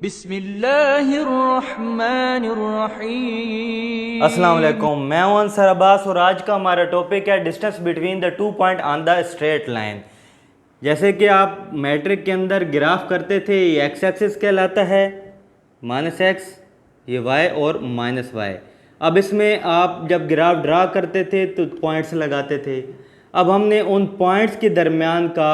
बिस्मिल्लाहिर्रहमानिर्रहीम। अस्सलाम वालेकुम, मैं हूं अंसर अब्बास और आज का हमारा टॉपिक है distance between the 2 point on the straight line. जैसे कि आप मैट्रिक के अंदर ग्राफ करते थे, ये एक्स एक्सिस कहलाता है, माइनस एक्स, ये वाई और माइनस वाई। अब इसमें आप जब ग्राफ ड्रा करते थे तो पॉइंट्स लगाते थे। अब हमने उन पॉइंट्स के दरमियान का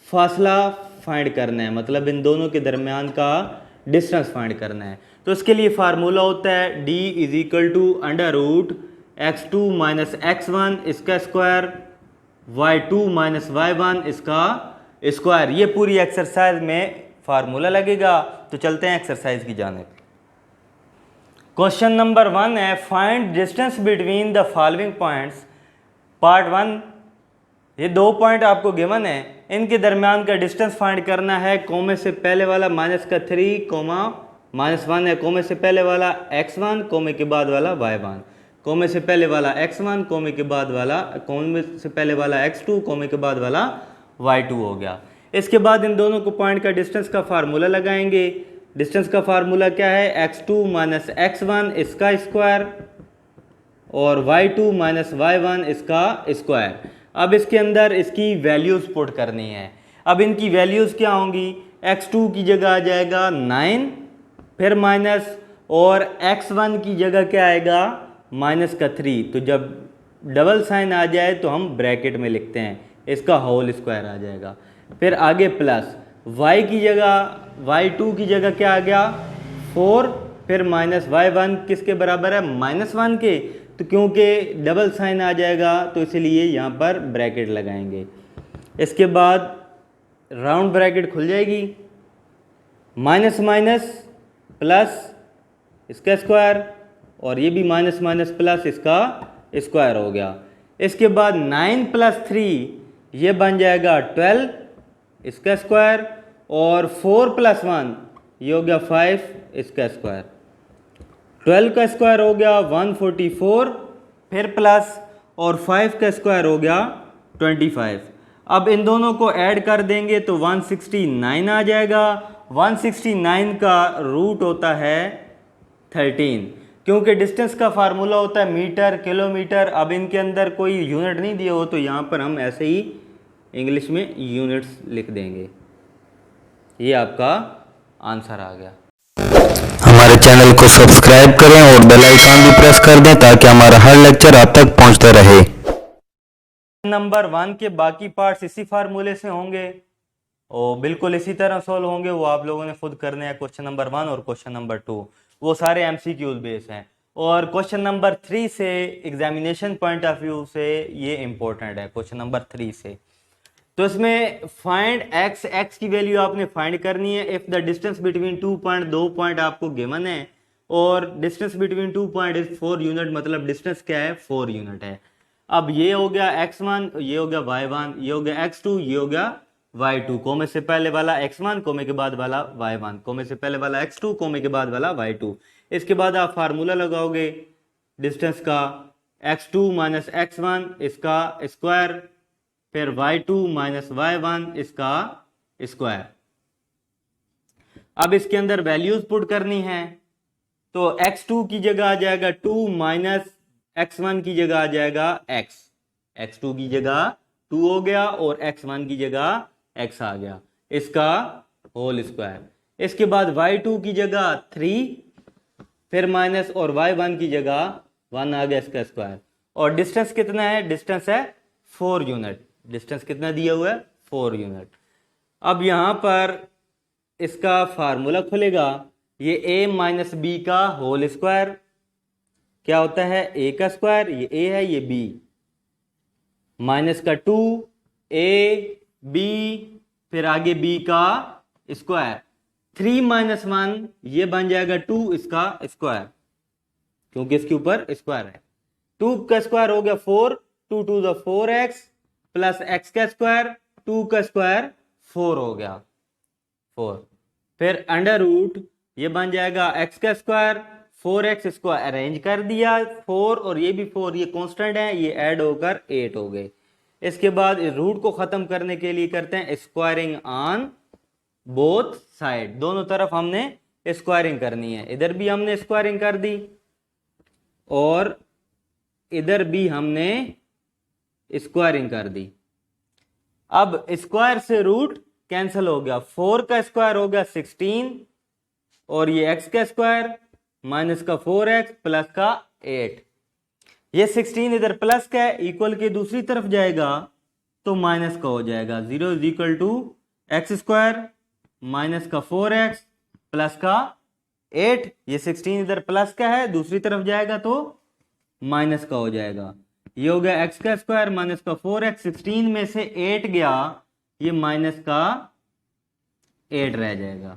फासला फाइंड करना है, मतलब इन दोनों के दरमियान का डिस्टेंस फाइंड करना है। तो इसके लिए फार्मूला होता है d is equal to under root x2 minus x1 इसका स्क्वायर, y2 माइनस y1 इसका स्क्वायर। ये पूरी एक्सरसाइज में फार्मूला लगेगा। तो चलते हैं एक्सरसाइज की जानिब। क्वेश्चन नंबर 1 है find distance between the following points. Part 1, ये दो पॉइंट आपको गिवन है, इनके दरमियान का डिस्टेंस फाइंड करना है। कोमे से पहले वाला माइनस का 3 कोमा माइनस 1 है, कोमे से पहले वाला x1 कोमे के बाद वाला y1, कोमे से पहले वाला x1 कोमे के बाद वाला, कोमे से पहले वाला x2 कोमे के बाद वाला y2 हो गया। इसके बाद इन दोनों को पॉइंट का डिस्टेंस का फार्मूला लगाएंगे। डिस्टेंस का फार्मूला क्या है? x2 माइनस x1 इसका स्क्वायर और y2 माइनस y1 इसका स्क्वायर। अब इसके अंदर इसकी वैल्यूज़ पुट करनी है। अब इनकी वैल्यूज़ क्या होंगी? x2 की जगह आ जाएगा 9, फिर माइनस, और x1 की जगह क्या आएगा? माइनस का 3। तो जब डबल साइन आ जाए तो हम ब्रैकेट में लिखते हैं, इसका होल स्क्वायर आ जाएगा। फिर आगे प्लस, y की जगह, y2 की जगह क्या आ गया? 4, फिर माइनस y1 किसके बराबर है? -1 के। तो क्योंकि डबल साइन आ जाएगा तो इसलिए यहाँ पर ब्रैकेट लगाएंगे। इसके बाद राउंड ब्रैकेट खुल जाएगी, माइनस माइनस प्लस इसका स्क्वायर, और ये भी माइनस माइनस प्लस इसका स्क्वायर हो गया। इसके बाद 9 प्लस 3 ये बन जाएगा 12 इसका स्क्वायर, और 4 प्लस 1 ये हो गया 5 इसका स्क्वायर। 12 का स्क्वायर हो गया 144, फिर प्लस, और 5 का स्क्वायर हो गया 25। अब इन दोनों को ऐड कर देंगे तो 169 आ जाएगा। 169 का रूट होता है 13, क्योंकि डिस्टेंस का फार्मूला होता है मीटर किलोमीटर। अब इनके अंदर कोई यूनिट नहीं दिया हो तो यहाँ पर हम ऐसे ही इंग्लिश में यूनिट्स लिख देंगे। ये आपका आंसर आ गया। हमारे चैनल को सब्सक्राइब करें और बेल आइकन भी प्रेस कर दें ताकि हमारा हर लेक्चर आप तक पहुंचता रहे। नंबर 1 के बाकी पार्ट्स इसी फार्मूले से होंगे और बिल्कुल इसी तरह सॉल्व होंगे। वो आप लोगों ने खुद करने हैं। क्वेश्चन नंबर 1 और क्वेश्चन नंबर 2 वो सारे एमसीक्यूज बेस हैं। और क्वेश्चन नंबर 3 से एग्जामिनेशन पॉइंट ऑफ व्यू से ये इंपॉर्टेंट है। क्वेश्चन नंबर 3 से तो इसमें फाइंड एक्स, एक्स की वैल्यू आपने फाइंड करनी है if the distance between 2 point, 2 point आपको गिवन है और distance between 2 point is 4 unit, मतलब डिस्टेंस क्या है? 4 यूनिट है। अब ये हो गया x1, ये हो गया y1, ये हो गया x2, ये हो गया y2। कोमे से पहले वाला x1 कोमे के बाद वाला y1, कोमे से पहले वाला x2 कोमे के बाद वाला y2। इसके बाद आप फार्मूला लगाओगे डिस्टेंस का, x2 माइनस x1 इसका स्क्वायर, फिर y2 माइनस y1 इसका स्क्वायर। अब इसके अंदर वैल्यूज पुट करनी है तो x2 की जगह आ जाएगा 2 माइनस x1 की जगह आ जाएगा x, x2 की जगह 2 हो गया और x1 की जगह x आ गया, इसका होल स्क्वायर। इसके बाद y2 की जगह 3, फिर माइनस, और y1 की जगह 1 आ गया, इसका स्क्वायर। और डिस्टेंस कितना है? डिस्टेंस है 4 यूनिट। डिस्टेंस कितना दिया हुआ है? 4 यूनिट। अब यहां पर इसका फार्मूला खुलेगा, ये a माइनस बी का होल स्क्वायर क्या होता है? a का स्क्वायर, ये a है, ये b, माइनस का 2 a b, फिर आगे b का स्क्वायर, 3 माइनस 1 ये बन जाएगा 2 इसका स्क्वायर, क्योंकि इसके ऊपर स्क्वायर है। 2 का स्क्वायर हो गया 4, 2 to the 4x plus x का स्क्वायर, 2 का स्क्वायर 4 हो गया 4, फिर अंडर रूट ये बन जाएगा x का स्क्वायर, 4x इसको अरेंज कर दिया 4, और ये भी 4, ये कांस्टेंट है, ये ऐड होकर 8 हो गए। इसके बाद रूट को खत्म करने के लिए करते हैं स्क्वायरिंग ऑन बोथ साइड, दोनों तरफ हमने स्क्वायरिंग करनी है। इधर भी हमने स्क्वायरिंग कर दी और इधर भी हमने स्क्वायरिंग कर दी। अब स्क्वायर से रूट कैंसिल हो गया, 4 का स्क्वायर हो गया 16 और ये x का स्क्वायर माइनस का 4x प्लस का 8। ये 16 इधर प्लस का है, इक्वल के दूसरी तरफ जाएगा तो माइनस का हो जाएगा। 0 is equal to x square minus का 4x प्लस का 8। ये 16 इधर प्लस का है, दूसरी तरफ जाएगा तो माइनस का हो जाएगा। ये हो गया एक्स का स्क्वायर माइनस का 4x, 16 में से 8 गया, ये माइनस का 8 रह जाएगा।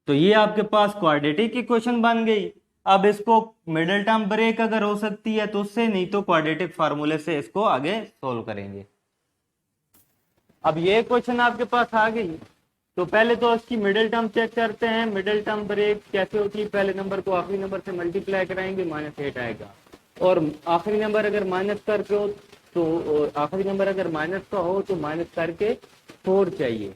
तो ये आपके पास क्वाड्रेटिक इक्वेशन बन गई। अब इसको मिडिल टर्म ब्रेक अगर हो सकती है तो उससे, नहीं तो क्वाड्रेटिक फार्मूले से इसको आगे सोल्व करेंगे। अब ये क्वेश्चन आपके पास आ गई तो पहले तो इसकी मिडिल टर्म चेक करते हैं। मिडिल टर्म ब्रेक कैसे होती है, पहले नंबर को आखिरी नंबर से मल्टीप्लाई कराएंगे, -8 आएगा। और आखिरी नंबर अगर माइनस करके हो तो आखिरी नंबर अगर माइनस का हो तो माइनस करके 4 चाहिए।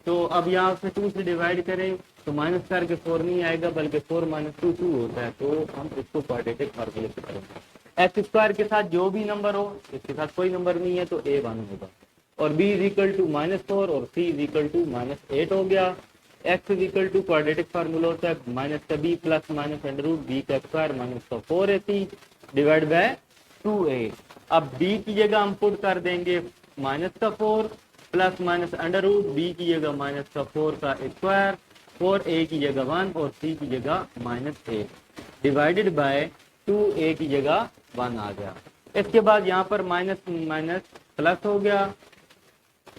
तो अब यहाँ से 2 से डिवाइड करें तो माइनस करके 4 नहीं आएगा, बल्कि 4 - 2 2 होता है। तो हम इसको क्वाड्रेटिक फार्मूले से करेंगे। एक्स स्क्वायर के साथ जो भी नंबर हो, इसके साथ कोई नंबर नहीं है तो a1 होगा, और b इज इक्वल टू -4 और c इज इक्वल टू -8 हो गया। x is equal to quadratic formula होता है माइनस का b plus minus under root b का स्क्वायर माइनस का 4ac डिवाइड बाय 2a। अब b की जगह हम पुट कर देंगे माइनस का 4 plus minus under root b की जगह माइनस का 4 का स्क्वायर, 4a की जगह 1 और c की जगह -8 डिवाइडेड बाय 2a की जगह 1 आ गया। इसके बाद यहाँ पर माइनस माइनस प्लस हो गया,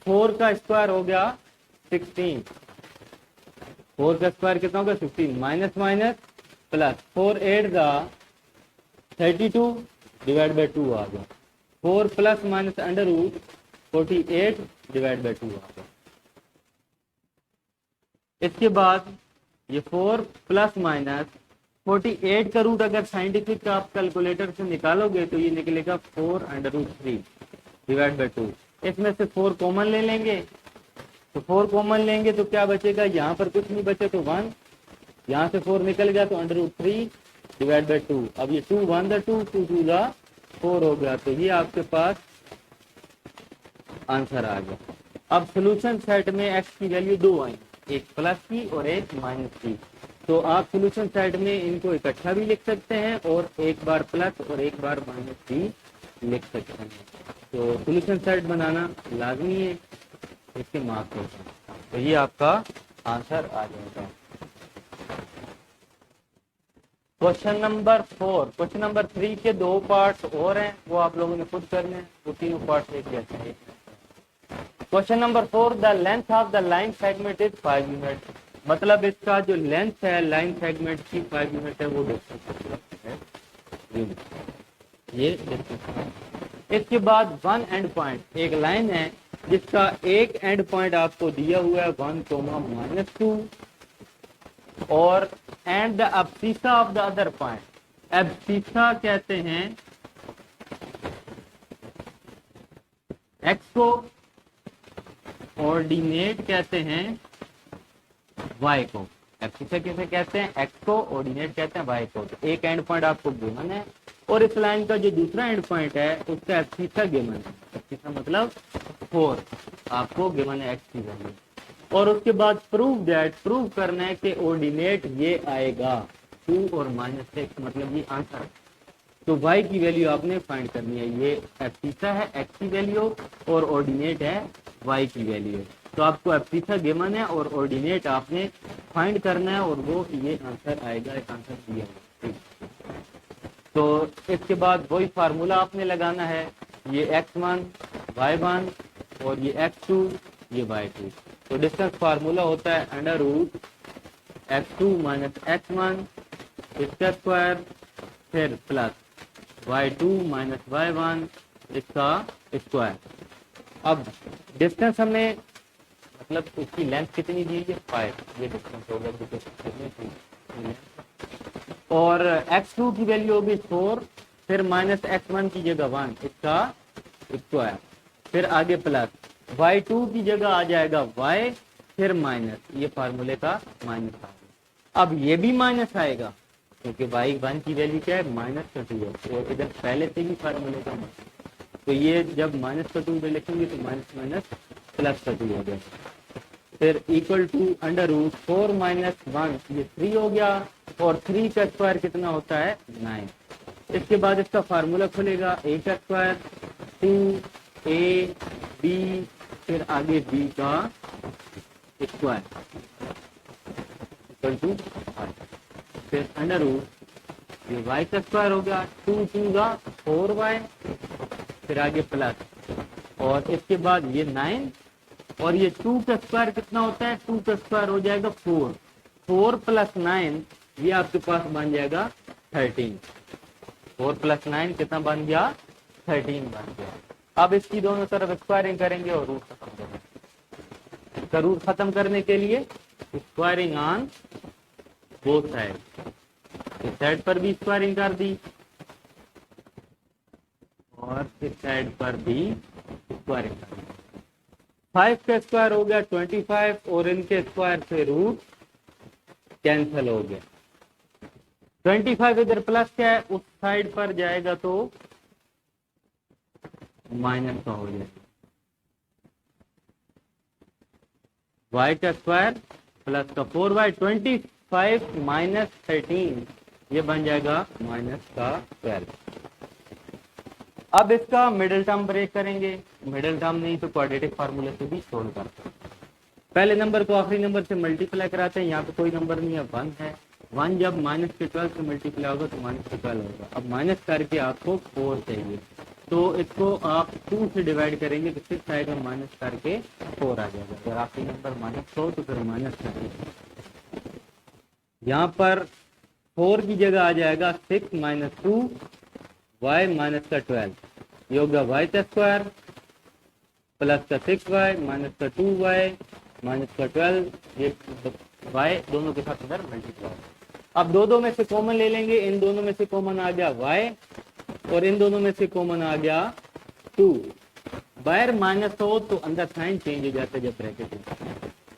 4 का स्क्वायर हो गया 16, 4 का स्क्वायर कितना हो गया 16, माइनस माइनस प्लस 4 8 का 32 डिवाइड बाय 2 आ गया। 4 plus minus under root 48 divide by 2 आ गया। इसके बाद ये 4 प्लस माइनस 48 का रूट अगर साइंटिफिक आप कैलकुलेटर से निकालोगे तो ये निकलेगा 4√3 डिवाइड बाय 2। इसमें से 4 कॉमन ले लेंगे, तो 4 कॉमन लेंगे तो क्या बचेगा, यहाँ पर कुछ नहीं बचे तो 1, यहाँ से 4 निकल गया तो √3 डिवाइड बाय 2। अब ये 2 1 दा 2 2 2 दा 4 हो गया। तो ये आपके पास आंसर आ गया। अब सोल्यूशन सेट में x की वैल्यू 2 आई, एक प्लस की और एक माइनस की। तो आप सोल्यूशन सेट में इनको इकट्ठा भी लिख सकते हैं और एक बार प्लस और एक बार माइनस भी लिख सकते हैं। तो सोल्यूशन सेट बनाना लाजमी है, इसके मार्क्स होते हैं। तो ये आपका आंसर आ जाएगा। क्वेश्चन नंबर 4, क्वेश्चन नंबर 3 के 2 पार्ट्स और हैं, वो आप लोगों ने खुद करने हैं। वो तीनों पार्ट्स एक जैसे हैं। Question number 4, the length of the line segment is 5 unit. मतलब इसका जो लेंथ है लाइन सेगमेंट की 5 यूनिट है, वो डिस्टेंस है ये डिस्टेंस है। इसके बाद 1 एंड पॉइंट, एक लाइन है जिसका एक एंड पॉइंट आपको दिया हुआ है 1, -2 और and the abscissa of the other point. Abscissa कहते हैं x को, ऑर्डिनेट कहते हैं y को। एब्सिसा किसे कहते हैं, x को, ऑर्डिनेट कहते हैं y को। तो एक एंड पॉइंट आपको गिवन है और इस लाइन का जो दूसरा एंड पॉइंट है उसका एब्सिसा गिवन है। एब्सिसा मतलब 4 आपको गिवन है x की वैल्यू। और उसके बाद प्रूव दैट, प्रूव करना है कि ऑर्डिनेट ये आएगा 2 और -6, मतलब ये आंसर। तो y की वैल्यू आपने फाइंड करनी है। ये एब्सिसा है x की वैल्यू और ऑर्डिनेट है y की वैल्यू। तो आपको एब्सिसा गिवन है और ऑर्डिनेट आपने फाइंड करना है और वो ये आंसर आएगा, एक आंसर दिया है। तो इसके बाद वही फार्मूला आपने लगाना है, ये x1 y1 और ये x2 ये y2। तो डिस्टेंस फार्मूला होता है √x2 - x1 इसका स्क्वायर फिर प्लस y2 - y1 इसका स्क्वायर। अब डिस्टेंस हमें, मतलब उसकी लेंथ कितनी दी है 5, ये डिस्टेंस हो गया। और x2 की वैल्यू होगी 4, फिर -x1 की जगह 1 इसका स्क्वायर, फिर आगे प्लस y2 की जगह आ जाएगा y, फिर माइनस, ये फार्मूले का माइनस आ गया। अब ये भी माइनस आएगा क्योंकि y1 की वैल्यू क्या है, -2 है, और इधर पहले से ही फार्मूले का तो ये जब -2 पे लिखेंगे तो माइनस माइनस +2 हो गया। फिर इक्वल टू √4 - 1, ये 3 हो गया, और 3 का स्क्वायर कितना होता है, 9। इसके बाद इसका फार्मूला खुलेगा, a का स्क्वायर 2ab, फिर आगे b का स्क्वायर इक्वल टू 5, फिर ये y का स्क्वायर हो गया 2 2 का 4y, फिर आगे प्लस, और इसके बाद ये 9, और ये 2 का स्क्वायर कितना होता है, 2 का स्क्वायर हो जाएगा 4, 4 + 9 ये आपके पास बन जाएगा 13, 4 + 9 कितना बन गया, 13 बन गया। अब इसकी दोनों तरफ स्क्वायरिंग करेंगे और रूट खत्म करेंगे। इसका रूट खत्म करने के लिए स्क्वायरिंग ऑन बोथ साइड, इस साइड पर भी स्क्वायरिंग कर दी और इस साइड पर भी स्क्वायरिंग कर दी। 5 का स्क्वायर हो गया 25, और इनके स्क्वायर से रूट कैंसिल हो गया। 25 इधर प्लस क्या है, उस साइड पर जाएगा तो माइनस का हो जाएगा। y का स्क्वायर प्लस का 4y, 25 - 13 ये बन जाएगा -12। अब इसका मिडिल टर्म ब्रेक करेंगे, मिडिल टर्म नहीं तो क्वाड्रेटिक फार्मूले से भी सोल्व करते हैं। पहले नंबर को आखिरी नंबर से मल्टीप्लाई कराते हैं, यहाँ पे कोई नंबर नहीं है, 1 है। 1 जब -12 से मल्टीप्लाई होगा तो -12 होगा। अब माइनस करके आपको 4 चाहिए, तो इसको आप 2 से डिवाइड करेंगे तो 6 आएगा, माइनस करके 4 आ जाएगा। अगर आखिरी नंबर -4 तो फिर माइनस करेंगे, यहाँ पर 4 की जगह आ जाएगा 6 - 2 y - का 12, ये होगा y का स्क्वायर प्लस का 6y माइनस का 2y माइनस का 12, ये y दोनों के साथ इधर मल्टीप्लाई। अब दो में से कॉमन ले लेंगे, इन दोनों में से कॉमन आ गया y और इन दोनों में से कॉमन आ गया 2। बाहर माइनस हो तो अंदर साइन चेंज हो जाता है जब ब्रैकेट है,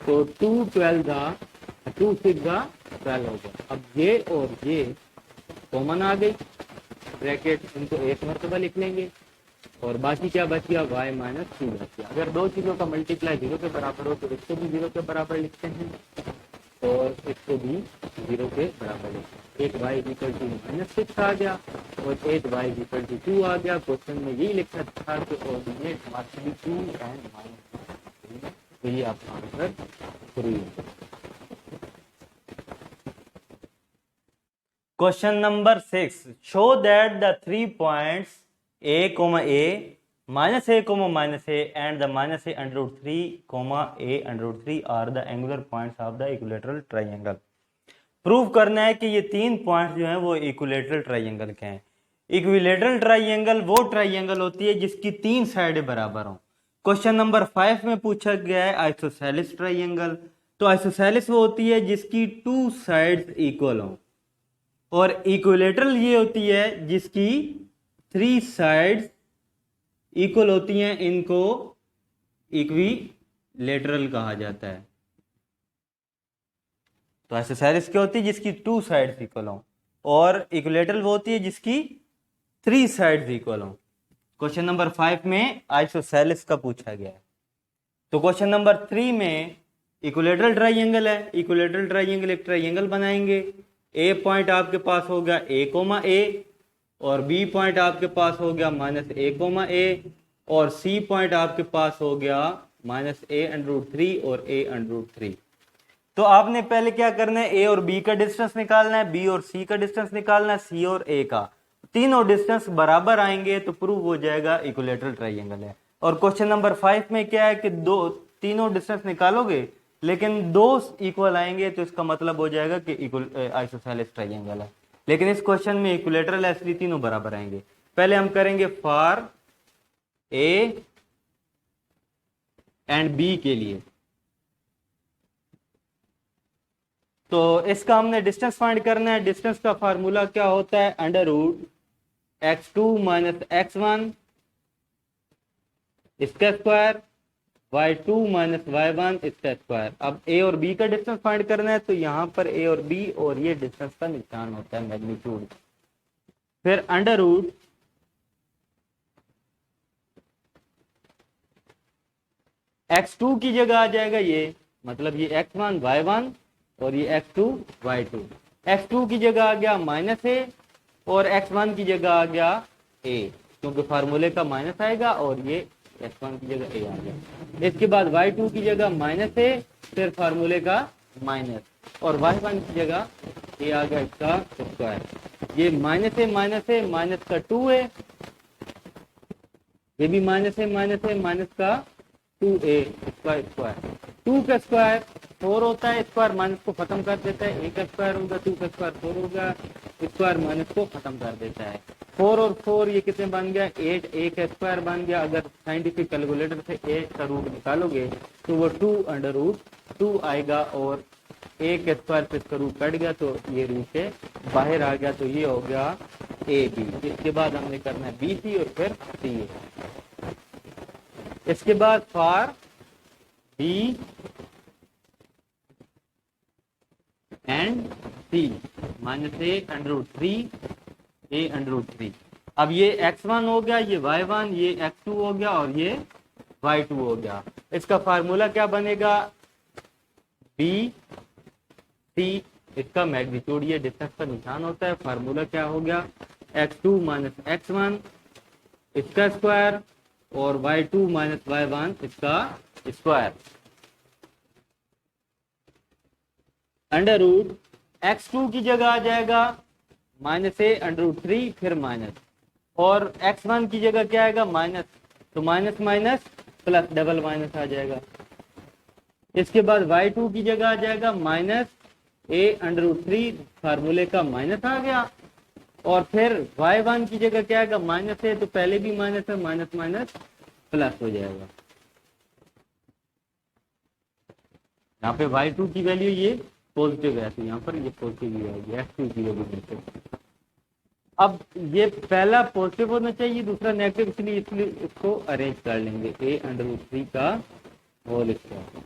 तो 2 12 का 2 6 का 12 हो गया। अब ये और ये कॉमन आ गई, ब्रैकेट इनको एक मरतबा लिख लेंगे, और बाकी क्या बच गया, y - 2 बच गया। अगर दो चीजों का मल्टीप्लाई 0 के बराबर हो तो इसको भी 0 के बराबर लिखते हैं और इसको भी 0 के बराबर लिखते हैं। एक y = -6 आ गया और एक y = 2 आ गया। क्वेश्चन में यही लिखा था कि ऑर्डिनेट मस्ट बी 2 एंड -3, तो ये आपका आंसर 3 है। Question number 6. Show that the 3 points a, a, -a, -a and the -a √3, a √3 are the angular points of the equilateral triangle. Prove करना है कि ये 3 पॉइंट्स जो हैं वो इक्विलेटरल ट्राइंगल के हैं। इक्विलेटरल ट्राइंगल वो ट्राइंगल होती है जिसकी 3 साइडें बराबर हों। क्वेश्चन नंबर 5 में पूछा गया है आइसोसेलेस ट्राइंगल, तो आइसोसेलेस वो होती है जिसकी 2 साइड्स इक्वल हों, और इक्विलेटरल ये होती है जिसकी 3 साइड्स इक्वल होती हैं, इनको इक्विलेटरल कहा जाता है। तो आइसोसेलेस क्या होती है जिसकी 2 साइड्स इक्वल हों, और इक्विलेटरल वो होती है जिसकी 3 साइड्स इक्वल हों। क्वेश्चन नंबर 5 में आइसोसेलेस का पूछा गया है। तो क्वेश्चन नंबर 3 में इक्विलेटरल ट्राइंगल है, इक्विलेटरल ट्राइंगल एक ट्राइंगल बनाएंगे। ए पॉइंट आपके पास हो गया a, a, और बी पॉइंट आपके पास हो गया -a, a, और सी पॉइंट आपके पास हो गया -a √3 और a √3। तो आपने पहले क्या करना है, ए और बी का डिस्टेंस निकालना है, बी और सी का डिस्टेंस निकालना है, सी और ए का। तीनों डिस्टेंस बराबर आएंगे तो प्रूव हो जाएगा इक्विलेटरल ट्राइंगल है। और क्वेश्चन नंबर 5 में क्या है कि तीनों डिस्टेंस निकालोगे लेकिन 2 इक्वल आएंगे तो इसका मतलब हो जाएगा कि आइसोसेलेस ट्राइंगल है। लेकिन इस क्वेश्चन में इक्विलेटरल है इसलिए तीनों बराबर आएंगे। पहले हम करेंगे फॉर ए एंड बी के लिए, तो इसका हमने डिस्टेंस फाइंड करना है। डिस्टेंस का फार्मूला क्या होता है, √x2 - x1 इसका स्क्वायर y2 माइनस y1 इसका स्क्वायर। अब a और b का डिस्टेंस फाइंड करना है, तो यहाँ पर a और b और ये डिस्टेंस का निशान होता है मैग्नीट्यूड। फिर अंडर रूट x2 की जगह आ जाएगा ये, मतलब ये x1 y1 और ये x2 y2। x2 की जगह आ गया माइनस a और x1 की जगह आ गया a, क्योंकि फार्मूले का माइनस आएगा, और ये x1 की जगह a आ गया। इसके बाद y2 की जगह माइनस a, फिर फार्मूले का माइनस, और y1 की जगह a आ गया इसका स्क्वायर। ये माइनस a माइनस का 2a, ये भी माइनस है माइनस का 2a इसका स्क्वायर। 2 का स्क्वायर 4 होता है, स्क्वायर माइनस को खत्म कर देता है। 1 का स्क्वायर होगा 2 का स्क्वायर 4 होगा, स्क्वायर माइनस को खत्म कर देता है। 4 और 4 ये कितने बन गया 8, 1 का स्क्वायर बन गया। अगर साइंटिफिक कैलकुलेटर से 8 का रूट निकालोगे तो वो 2 अंडर रूट 2 आएगा, और 1 के स्क्वायर पे इसका रूट कट गया तो ये रूट से बाहर आ गया, तो ये हो गया ए बी। इसके बाद हमने करना है बी सी और फिर सी ए। इसके बाद for B and C minus A under root 3 A under root 3। अब ये x1 हो गया, ये y1, ये x2 हो गया और ये y2 हो गया। इसका फार्मूला क्या बनेगा बी सी, इसका मैग्नीट्यूड ये डिस्टेंस का निशान होता है। फार्मूला क्या हो गया x2 माइनस x1 इसका स्क्वायर और y2 माइनस y1 इसका स्क्वायर अंडर रूट x2 की जगह आ जाएगा माइनस ए अंडर रूट 3 फिर माइनस, और x1 की जगह क्या आएगा माइनस, तो minus minus plus double minus आ जाएगा। इसके बाद y2 की जगह आ जाएगा माइनस ए अंडर रूट 3, फार्मूले का माइनस आ गया, और फिर y1 की जगह क्या आएगा माइनस है, तो पहले भी माइनस है, माइनस माइनस प्लस हो जाएगा। यहाँ पे y2 की वैल्यू ये पॉजिटिव है, तो यहाँ पर ये पॉजिटिव ही आएगी x2 की वैल्यू। अब ये पहला पॉजिटिव होना चाहिए, दूसरा नेगेटिव, इसलिए इसको अरेंज कर लेंगे a अंडर रूट 3 का होल स्क्वायर।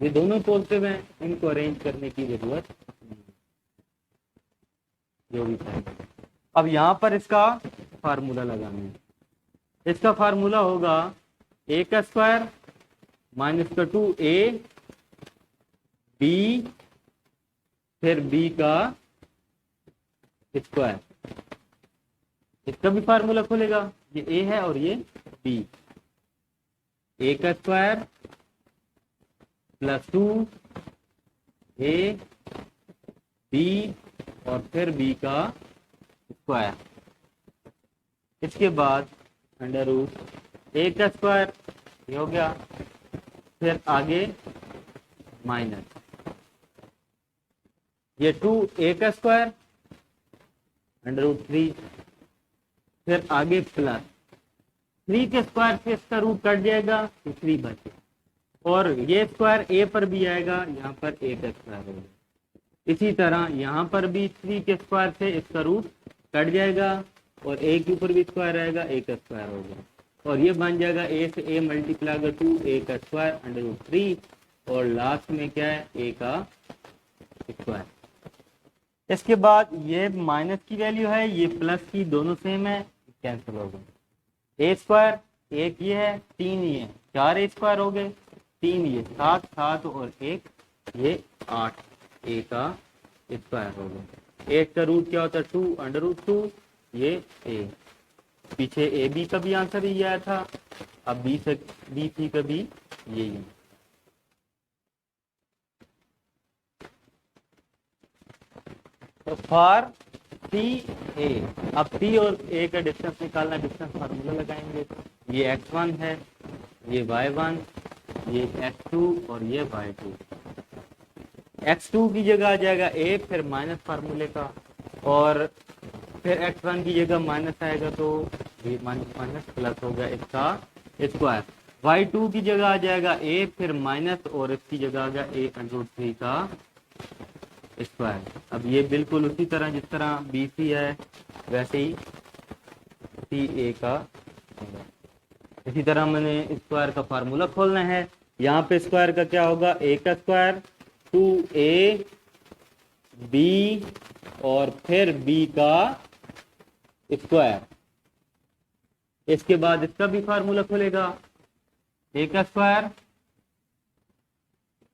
ये दोनों पॉजिटिव हैं, इनको अरेंज करने की जरूरत जो भी है। अब यहाँ पर इसका फार्मूला लगाना है। इसका फार्मूला होगा a का स्क्वायर माइनस का 2a b फिर b का स्क्वायर। इसका भी फार्मूला खुलेगा, ये a है और ये b। a का स्क्वायर प्लस 2a b और फिर b का स्क्वायर। इसके बाद अंडर रूट a का स्क्वायर ये हो गया, फिर आगे माइनस ये 2a का स्क्वायर अंडर रूट 3, फिर आगे प्लस 3 के स्क्वायर से इसका रूट कट जाएगा तो 3 बचे, और ये स्क्वायर a पर भी आएगा, यहाँ पर a का स्क्वायर होगा। इसी तरह यहाँ पर भी 3 के स्क्वायर से इसका रूट कट जाएगा, और a के ऊपर भी स्क्वायर आएगा, a का स्क्वायर होगा, और ये बन जाएगा a से a मल्टीप्लाई अगर 2a का स्क्वायर अंडर रूट 3, और लास्ट में क्या है a का स्क्वायर। इसके बाद ये माइनस की वैल्यू है, ये प्लस की, दोनों सेम है, कैंसिल हो गए। a स्क्वायर एक ये है, 3 ये 4 a स्क्वायर हो गए, 3 ये 7 7 और 1 ये 8 a का स्क्वायर हो गया। 8 का रूट क्या होता है 2 अंडर रूट 2, ये a। पीछे ए बी का भी आंसर ही आया था, अब बी सी का भी यही है। तो फॉर सी ए, अब सी और ए का डिस्टेंस निकालना, डिस्टेंस फार्मूला लगाएंगे। ये x1 है, ये y1, ये x2 और ये y2। x2 की जगह आ जाएगा a फिर माइनस फार्मूले का, और फिर x1 की जगह माइनस आएगा तो ये माइनस माइनस प्लस हो गया इसका स्क्वायर। y2 की जगह आ जाएगा a फिर माइनस, और इसकी जगह आ गया a अंडर रूट 3 का स्क्वायर। अब ये बिल्कुल उसी तरह जिस तरह बी सी है वैसे ही सी ए का, इसी तरह मैंने स्क्वायर का फार्मूला खोलना है। यहाँ पे स्क्वायर का क्या होगा, ए का स्क्वायर 2a b और फिर b का स्क्वायर। इसके बाद इसका भी फार्मूला खुलेगा, ए का स्क्वायर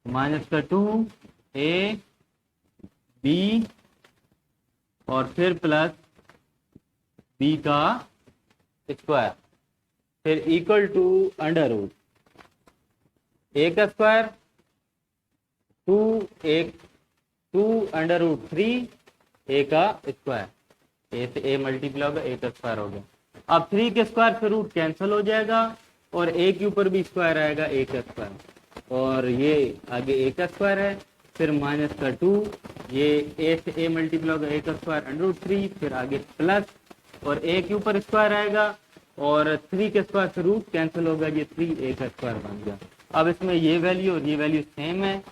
माइनस का 2a b और फिर प्लस b का स्क्वायर, फिर इक्वल टू अंडर रूट ए का स्क्वायर 2 अंडर रूट 3 ए का स्क्वायर, ए से ए मल्टीप्लाई होगा, ए का स्क्वायर हो गया। अब 3 के स्क्वायर से रूट कैंसिल हो जाएगा और ए के ऊपर भी स्क्वायर आएगा, ए का स्क्वायर, और ये आगे ए का स्क्वायर है, फिर माइनस का 2, ये ए से ए मल्टीप्लाई होगा, ए का स्क्वायर अंडर रूट 3, फिर आगे प्लस और ए के ऊपर स्क्वायर आएगा और 3 के स्क्वायर से रूट कैंसिल होगा, ये 3 ए का स्क्वायर बन गया। अब इसमें ये वैल्यू और ये वैल्यू सेम है,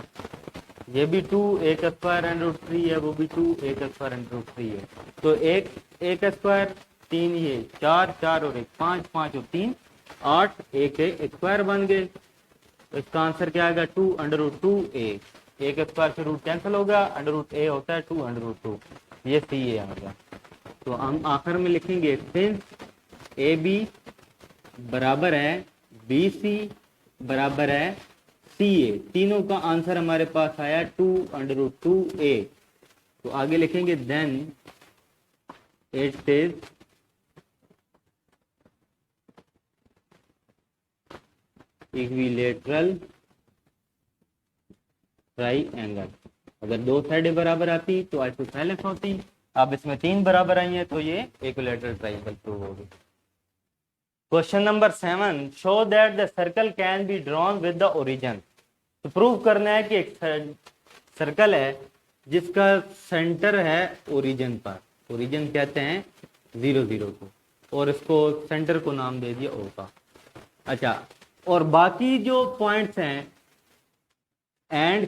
ये भी 2 ए का स्क्वायर अंडर रूट 3 है, वो भी 2 ए का स्क्वायर अंडर रूट 3 है। तो एक ए का स्क्वायर 3, ये 4 4 और 1 5 5 और 3 8 ए के स्क्वायर बन गए। तो इसका आंसर क्या आएगा, 2 अंडर रूट 2 ए के स्क्वायर से रूट कैंसिल होगा, अंडर रूट ए होता है 2 अंडर रूट 2, ये सी ए आ गया। तो हम आखिर में लिखेंगे सिंस ए बी बराबर है बी सी बराबर है सी ए, तीनों का आंसर हमारे पास आया 2 अंडर रूट 2 ए। तो आगे लिखेंगे then it is equilateral triangle. अगर दो साइडें बराबर आती तो आइसोसेलेस होती, अब इसमें 3 बराबर आई है तो ये इक्विलेटरल ट्राइएंगल प्रूव होगी। Question number 7, show that the circle can be drawn with the origin. तो प्रूव करना है कि एक सर्कल है जिसका सेंटर है ओरिजिन पर, ओरिजिन कहते हैं 0 0 को, और इसको सेंटर को नाम दे दिया ओ का। अच्छा, और बाकी जो पॉइंट्स हैं and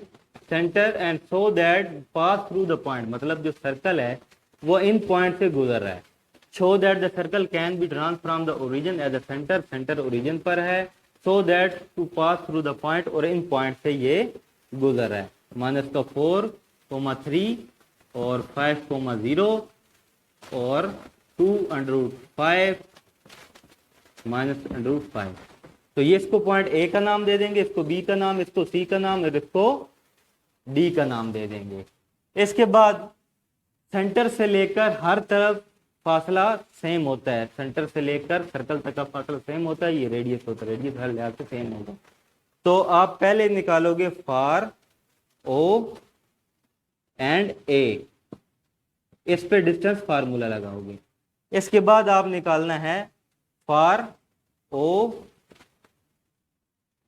centre and so that pass through the point, मतलब जो सर्कल है वो इन पॉइंट से गुजर रहा है। Show that the circle can be drawn from the origin at the centre, centre origin पर है, so that to pass through the point, और इन पॉइंट से ये गुजर रहा है। माइनस का 4,3 और 5,0 और 2 under root 5 minus under root 5। तो ये इसको पॉइंट ए का नाम दे देंगे, इसको बी का नाम, इसको सी का नाम और इसको डी का नाम दे देंगे। इसके बाद सेंटर से लेकर हर तरफ फासला सेम होता है, सेंटर से लेकर सर्कल तक का फासला सेम होता है, ये रेडियस होता है, रेडियस हर लिहाज से सेम होगा। तो आप पहले निकालोगे फार ओ एंड ए, इस पे डिस्टेंस फार्मूला लगाओगे। इसके बाद आप निकालना है फार ओ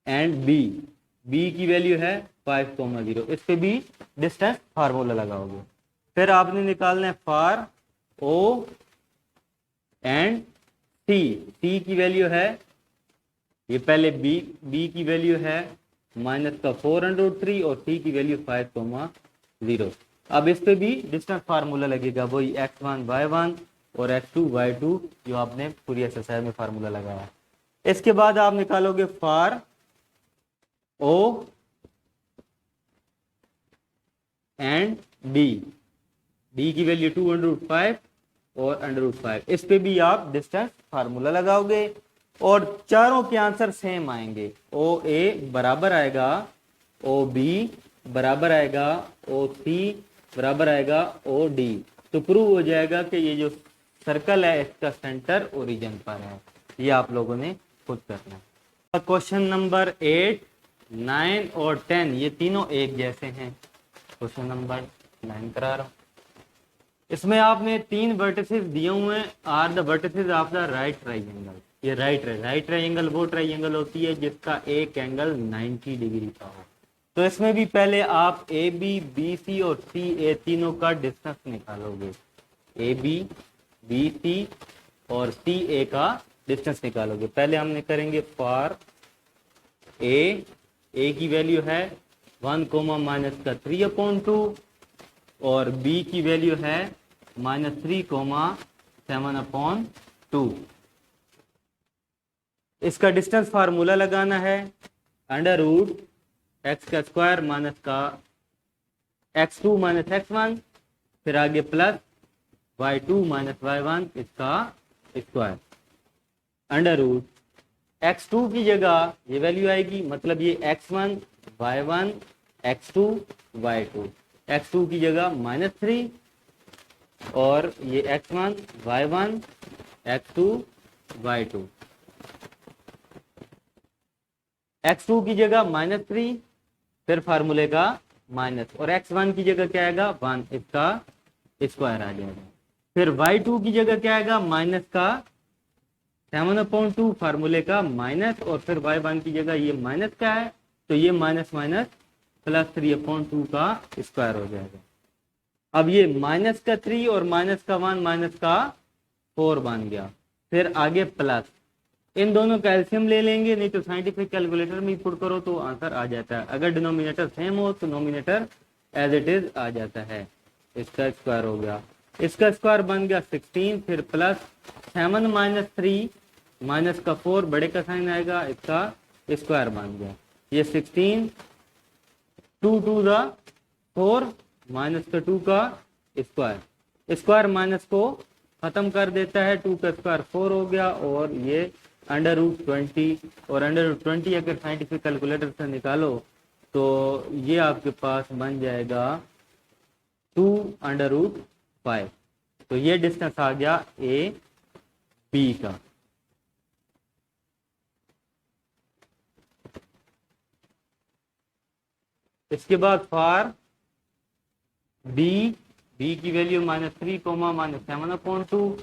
एंड बी, बी की वैल्यू है 5,0, इस पे भी डिस्टेंस फार्मूला लगाओगे। फिर आपने निकालना है फार ओ एंड सी, सी की वैल्यू है, ये पहले बी की वैल्यू है माइनस का 4√3 और सी की वैल्यू 5,0। अब इस पे भी डिस्टेंस फार्मूला लगेगा, वही x1 y1 और x2 y2 जो आपने पूरी एक्सरसाइज में फार्मूला लगाया। इसके बाद आप निकालोगे फार ओ एंड डी, डी की वैल्यू 2√5 और √5, इस पे भी आप डिस्टेंस फार्मूला लगाओगे और चारों के आंसर सेम आएंगे। ओ ए बराबर आएगा ओ बी बराबर आएगा ओ सी बराबर आएगा ओ डी। तो प्रूव हो जाएगा कि ये जो सर्कल है इसका सेंटर ओरिजिन पर है। ये आप लोगों ने खुद करना है। क्वेश्चन नंबर 8, 9 और 10 ये तीनों एक जैसे हैं। क्वेश्चन नंबर 9 करा रहा हूं। इसमें आपने 3 वर्टिसेस दिए हुए हैं, are the vertices of the right triangle. ये राइट ट्राइंगल वो ट्राइंगल होती है जिसका एक एंगल 90 डिग्री का हो। तो इसमें भी पहले आप ए बी, बी सी और सी ए तीनों का डिस्टेंस निकालोगे। ए बी सी और सी ए का डिस्टेंस निकालोगे। पहले हमने करेंगे फॉर ए की वैल्यू है 1, माइनस का 3/2 और बी की वैल्यू है -3, 7/2। इसका डिस्टेंस फार्मूला लगाना है अंडर रूट एक्स का स्क्वायर माइनस का x2 माइनस x1, फिर आगे प्लस y2 माइनस y1 इसका स्क्वायर अंडर रूट x2 की जगह ये वैल्यू आएगी, मतलब ये x1 y1 x2 y2, x2 की जगह -3 और ये x1 y1 x2 y2, x2 की जगह -3 फिर फार्मूले का माइनस और x1 की जगह क्या आएगा 1 इसका स्क्वायर आ जाएगा, फिर y2 की जगह क्या आएगा माइनस का 7/2 फार्मूले का माइनस और फिर y1 की जगह ये माइनस का है तो ये माइनस माइनस प्लस 3/2 का स्क्वायर हो जाएगा। अब ये माइनस का 3 और माइनस का 1 माइनस का 4 बन गया, फिर आगे प्लस, इन दोनों का एलसीएम ले लेंगे, नहीं तो साइंटिफिक कैलकुलेटर में पुट करो तो आंसर आ जाता है। अगर डिनोमिनेटर सेम हो तो नोमिनेटर एज इट इज आ जाता है। इसका स्क्वायर हो गया, इसका स्क्वायर बन गया 16, फिर प्लस 7 माइनस 3 माइनस का 4 बड़े का साइन आएगा, इसका स्क्वायर बन गया ये 16, 2 टू द 4 माइनस का 2 का स्क्वायर, स्क्वायर माइनस को खत्म कर देता है, 2 का स्क्वायर 4 हो गया और ये अंडर रूट 20, और अंडर रूट 20 अगर साइंटिफिक कैलकुलेटर से निकालो तो ये आपके पास बन जाएगा 2√5। तो ये डिस्टेंस आ गया ए बी का। इसके बाद फॉर बी, बी की वैल्यू -3 -7/2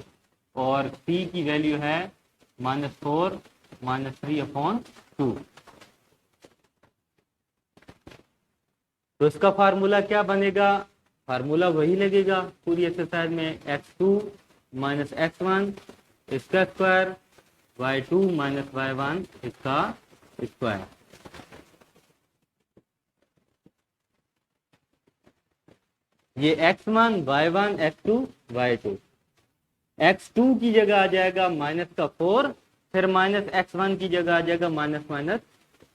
और सी की वैल्यू है -4 -3/2। तो इसका फार्मूला क्या बनेगा, फार्मूला वही लगेगा पूरी एक्सरसाइज में, x2 माइनस x1 इसका स्क्वायर y2 माइनस y1 इसका स्क्वायर। ये x1 y1 x2 y2, x2 की जगह आ जाएगा माइनस का 4, फिर माइनस x1 की जगह आ जाएगा माइनस माइनस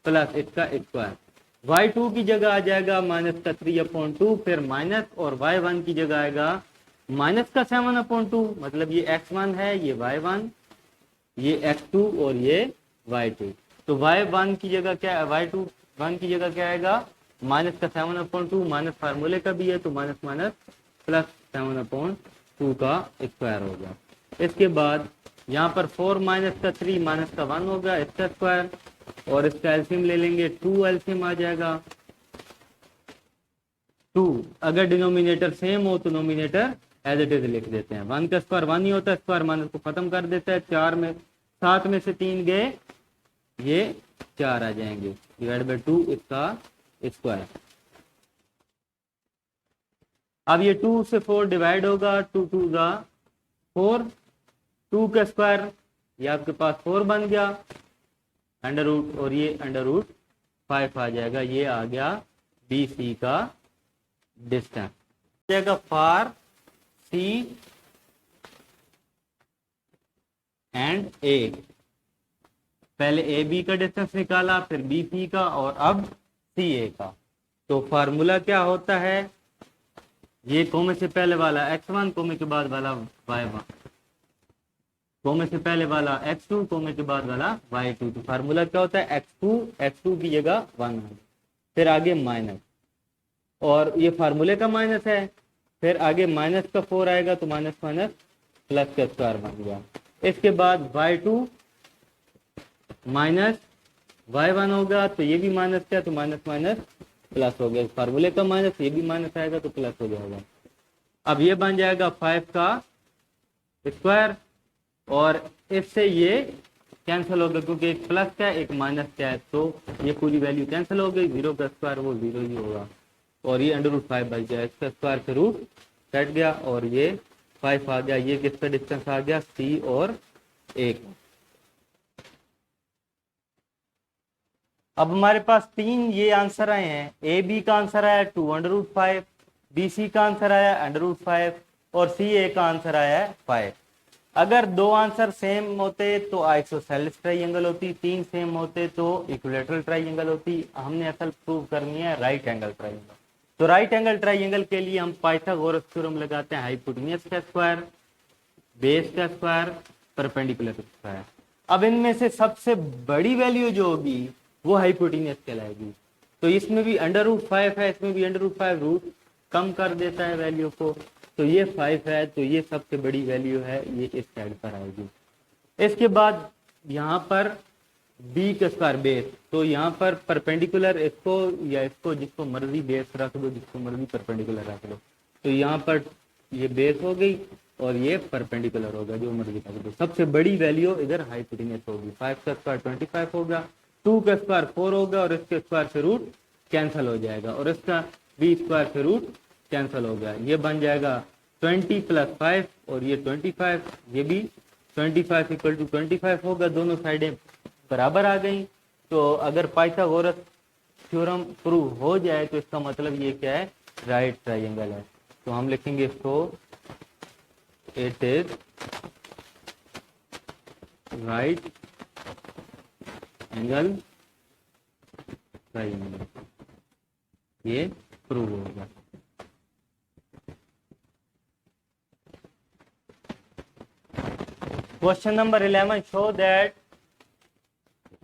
प्लस इसका स्क्वायर, y2 की जगह आ जाएगा माइनस का 3/2, फिर माइनस और y1 की जगह आएगा माइनस का 7/2, मतलब ये x1 है, ये y1, ये x2 और ये y2। तो y1 की जगह क्या, y2 1 की जगह क्या आएगा माइनस का 7/2, माइनस फार्मूले का भी है तो माइनस माइनस प्लस 7/2 का स्क्वायर हो गया। इसके बाद यहाँ पर 4 माइनस का 3 माइनस का 1 होगा इसका स्क्वायर, और इसका एलसीएम ले लेंगे 2 एलसीएम आ जाएगा 2। अगर डिनोमिनेटर सेम हो तो नोमिनेटर एज इट इज लिख देते हैं, 1 का स्क्वायर 1 ही होता है, स्क्वायर माइनस को खत्म कर देता है, 7 में से 3 गए ये 4 आ जाएंगे, डिवाइड बाय 2 इसका स्क्वायर। अब ये 2 से 4 डिवाइड होगा, 2 टू द 4, 2 का स्क्वायर ये आपके पास 4 बन गया अंडर रूट, और ये अंडर रूट 5 आ जाएगा, ये आ गया बी सी का डिस्टेंस। जाएगा फॉर सी एंड ए, पहले ए बी का डिस्टेंस निकाला, फिर बी सी का और अब सी ए का। तो फार्मूला क्या होता है, ये कोमे से पहले वाला x1 कोमे के बाद वाला y1, कोमे से पहले वाला x2 कोमे के बाद वाला y2। तो फार्मूला क्या होता है x2 की जगह 1 है, फिर आगे माइनस, और ये फार्मूले का माइनस है, फिर आगे माइनस का 4 आएगा तो माइनस माइनस प्लस का स्क्वायर बन गया। इसके बाद y2 माइनस y1 होगा तो ये भी माइनस क्या, तो माइनस माइनस प्लस हो गया, फार्मूले का माइनस, ये भी माइनस आएगा तो प्लस हो जाएगा। अब ये बन जाएगा 5 का स्क्वायर, और इससे ये कैंसिल हो गया क्योंकि एक प्लस का एक माइनस का है, तो ये पूरी वैल्यू कैंसिल हो गई, 0 का स्क्वायर वो 0 ही होगा, और ये अंडर रूट 5 बच गया, इसका स्क्वायर से रूट कट गया और ये 5 आ गया। ये किसका डिस्टेंस आ गया, सी और ए का। अब हमारे पास 3 ये आंसर आए हैं, ए बी का आंसर आया 2√5, बी सी का आंसर आया √5 और सी ए का आंसर आया है 5। अगर दो आंसर सेम होते तो आइसोसेलेस ट्राइंगल होती, तीन सेम होते तो इक्विलैटरल ट्राइंगल होती। हमने असल प्रूव करनी है राइट एंगल ट्राइंगल। तो राइट एंगल ट्राइंगल के लिए हम पाइथागोरस थ्योरम लगाते हैं, हाइपोटेन्यूज का स्क्वायर, बेस का स्क्वायर, परपेंडिकुलर स्क्वायर। अब इनमें से सबसे बड़ी वैल्यू जो होगी वो हाइपोटेन्यूज कहलाएगी। तो इसमें भी √5 है, इसमें भी √5, रूट कम कर देता है वैल्यू को। तो ये 5 है, तो ये सबसे बड़ी वैल्यू है, ये इस साइड पर आएगी। इसके बाद यहाँ पर बी का स्क्वायर बेस, तो यहाँ पर परपेंडिकुलर इसको या इसको जिसको मर्जी बेस रख दो, जिसको मर्जी परपेंडिकुलर रख दो। तो यहाँ पर ये बेस हो गई और ये परपेंडिकुलर होगा, जो मर्जी रख दो। सबसे बड़ी वैल्यू इधर हाइपोटेन्यूज होगी। 5 का स्क्वायर 25 होगा, 2 का स्क्वायर 4 होगा और इसके स्क्वायर से रूट कैंसिल हो जाएगा और इसका बी स्क्वायर से रूट कैंसिल हो गया। ये बन जाएगा 20 + 5 और ये 25, ये भी 25 = 25 होगा। दोनों साइडें बराबर आ गई। तो अगर पाइथागोरस थ्योरम प्रूव हो जाए तो इसका मतलब ये क्या है, राइट ट्राइंगल है। तो हम लिखेंगे इसको it is right angle triangle, ये प्रूव होगा। क्वेश्चन नंबर 11 शो दैट,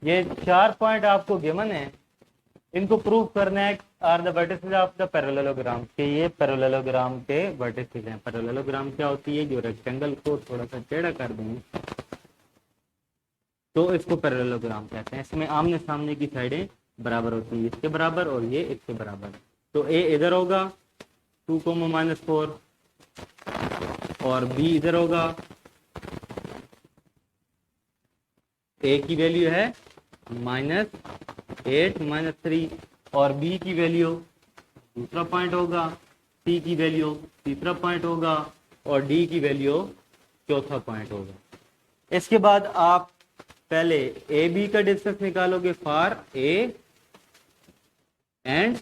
ये 4 पॉइंट आपको गिवन है, इनको प्रूव करना है are the vertices of the parallelogram, के ये पैरेललोग्राम के वर्टिसेस हैं। पैरेललोग्राम क्या होती है, जो रेक्टेंगल को थोड़ा सा टेढ़ा कर देंगे तो इसको पैरेललोग्राम कहते हैं। इसमें आमने सामने की साइडें बराबर होती है, इसके बराबर और ये इसके बराबर। तो ए इधर होगा 2, -4 और बी इधर होगा, ए की वैल्यू है -8 -3 और बी की वैल्यू दूसरा पॉइंट होगा, सी की वैल्यू तीसरा पॉइंट होगा और डी की वैल्यू चौथा पॉइंट होगा। इसके बाद आप पहले ए बी का डिस्टेंस निकालोगे फॉर ए एंड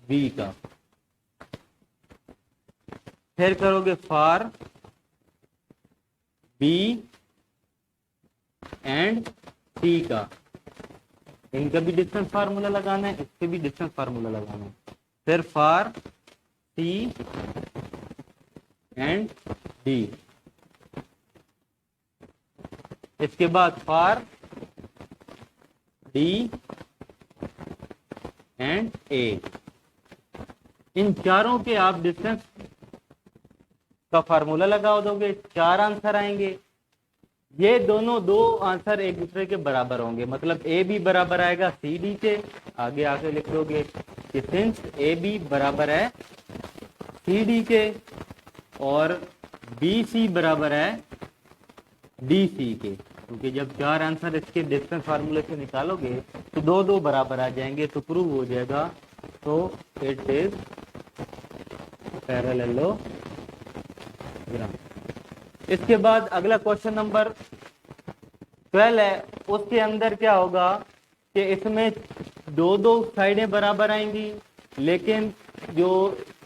बी का, फिर करोगे फॉर बी एंड सी का, इनका भी डिस्टेंस फार्मूला लगाना है, इसके भी डिस्टेंस फार्मूला लगाना है, फिर फॉर सी एंड डी, इसके बाद फॉर डी एंड ए। इन चारों के आप डिस्टेंस का फार्मूला लगा दोगे, 4 आंसर आएंगे। ये दोनों दो आंसर एक दूसरे के बराबर होंगे, मतलब ए बी बराबर आएगा सी डी के। आगे आके लिख दोगे कि सिंस ए बी बराबर है सी डी के और बी सी बराबर है डी सी के, क्योंकि जब 4 आंसर इसके डिस्टेंस फार्मूले से निकालोगे तो दो दो बराबर आ जाएंगे, तो प्रूव हो जाएगा। तो इट इज पैरेललोग्राम। इसके बाद अगला क्वेश्चन नंबर 12 है, उसके अंदर क्या होगा कि इसमें दो दो साइडें बराबर आएंगी, लेकिन जो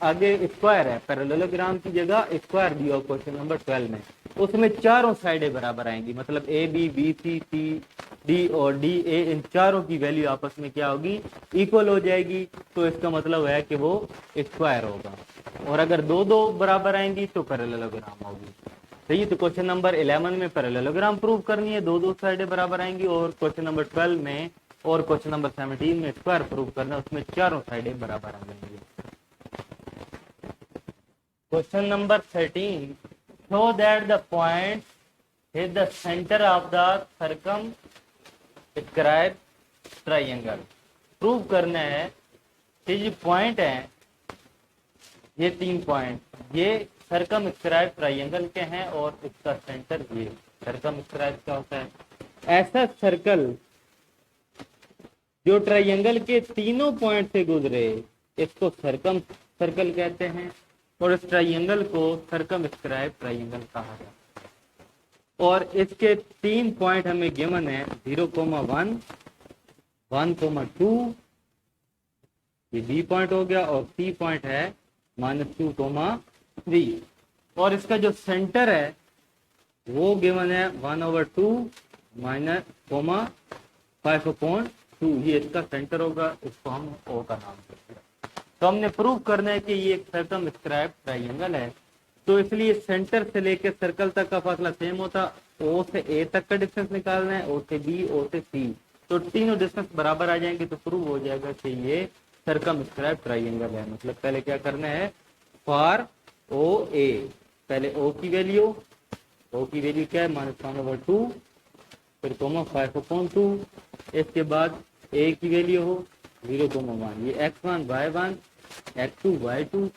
आगे स्क्वायर है, पैरेललोग्राम की जगह स्क्वायर दिया क्वेश्चन नंबर 12 में, उसमें चारों साइडें बराबर आएंगी, मतलब A B B C C D और डी ए, इन चारों की वैल्यू आपस में क्या होगी, इक्वल हो जाएगी। तो इसका मतलब है कि वो स्क्वायर होगा। और अगर दो दो बराबर आएंगी तो पैरेललोग्राम होगी। सही, तो क्वेश्चन नंबर 11 में पैरेललोग्राम प्रूव करनी है, दो दो साइडें बराबर आएंगी, और क्वेश्चन नंबर 12 में और क्वेश्चन नंबर 17 में स्क्वायर प्रूव करना है, उसमें चारों साइडें बराबर आ जाएंगी। Question number 13, show that the point is the centre of the circumscribe triangle. Prove करना है कि ये पॉइंट है, ये 3 पॉइंट, ये सर्कमस्क्राइब ट्राइंगल के हैं और इसका सेंटर ये। सर्कमस्क्राइब क्या होता है, ऐसा सर्कल जो ट्राइंगल के तीनों पॉइंट से गुजरे, इसको सर्कम सर्कल कहते हैं, और इस ट्राइंगल को सर्कमस्क्राइब ट्राइंगल कहा जाता है। और इसके 3 पॉइंट हमें गिवन है, 0,1, 1,2, ये बी पॉइंट हो गया, और सी पॉइंट है -2,3। और इसका जो सेंटर है वो गिवन है 1/2 माइनस कोमा 5/2, ये इसका सेंटर होगा, इसको हम ओ का नाम देते हैं। तो हमने प्रूव करना है कि ये एक सर्कमस्क्राइब ट्राइंगल है, तो इसलिए सेंटर से लेकर सर्कल तक का फासला सेम होता, ओ से ए तक का डिस्टेंस निकालना है, ओ से बी, ओ से सी, तो तीनों डिस्टेंस बराबर आ जाएंगे, तो प्रूव हो जाएगा कि ये सर्कमस्क्राइब ट्राइंगल है। मतलब पहले क्या करना है, फॉर ओ ए, पहले ओ की वैल्यू क्या है -1/2, फिर कोमा 5/2, इसके बाद ए की वैल्यू हो 0,1, ये x1 y1 x2 y2,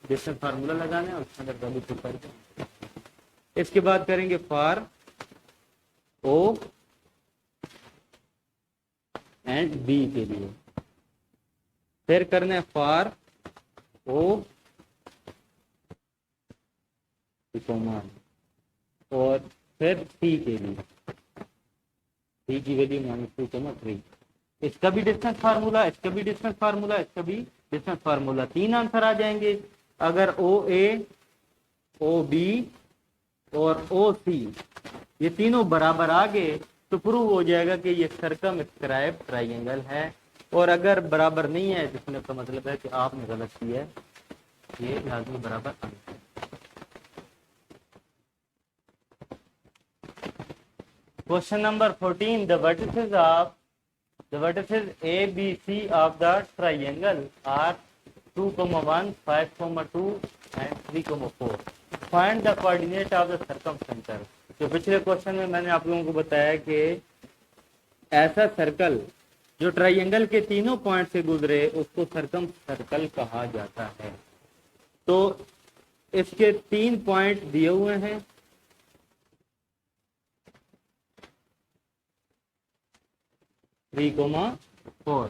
distance formula लगाना है और उसके अंदर वैल्यू पुट करके इसके बाद करेंगे फॉर ओ एंड बी के लिए, फिर करना है फॉर ओ और फिर सी के लिए, सी की वैल्यू -2,3, इसका भी डिस्टेंस फार्मूला, इसका भी डिस्टेंस फार्मूला, इसका भी डिस्टेंस फार्मूला, 3 आंसर आ जाएंगे। अगर ओ ए, ओ बी और ओ सी ये तीनों बराबर आ गए तो प्रूव हो जाएगा कि ये सर्कमस्क्राइब ट्राइंगल है, और अगर बराबर नहीं है जिसमें का मतलब है कि आपने गलत किया है, ये लाजमी बराबर answer. Question number 14. The vertices A, B, C of the triangle are 2,1, 5,2 and 3,4. Find the coordinate of the circumcenter. तो पिछले क्वेश्चन में मैंने आप लोगों को बताया कि ऐसा सर्कल जो ट्राइंगल के तीनों पॉइंट से गुजरे उसको सर्कम सर्कल कहा जाता है। तो इसके 3 पॉइंट दिए हुए हैं, 3,4,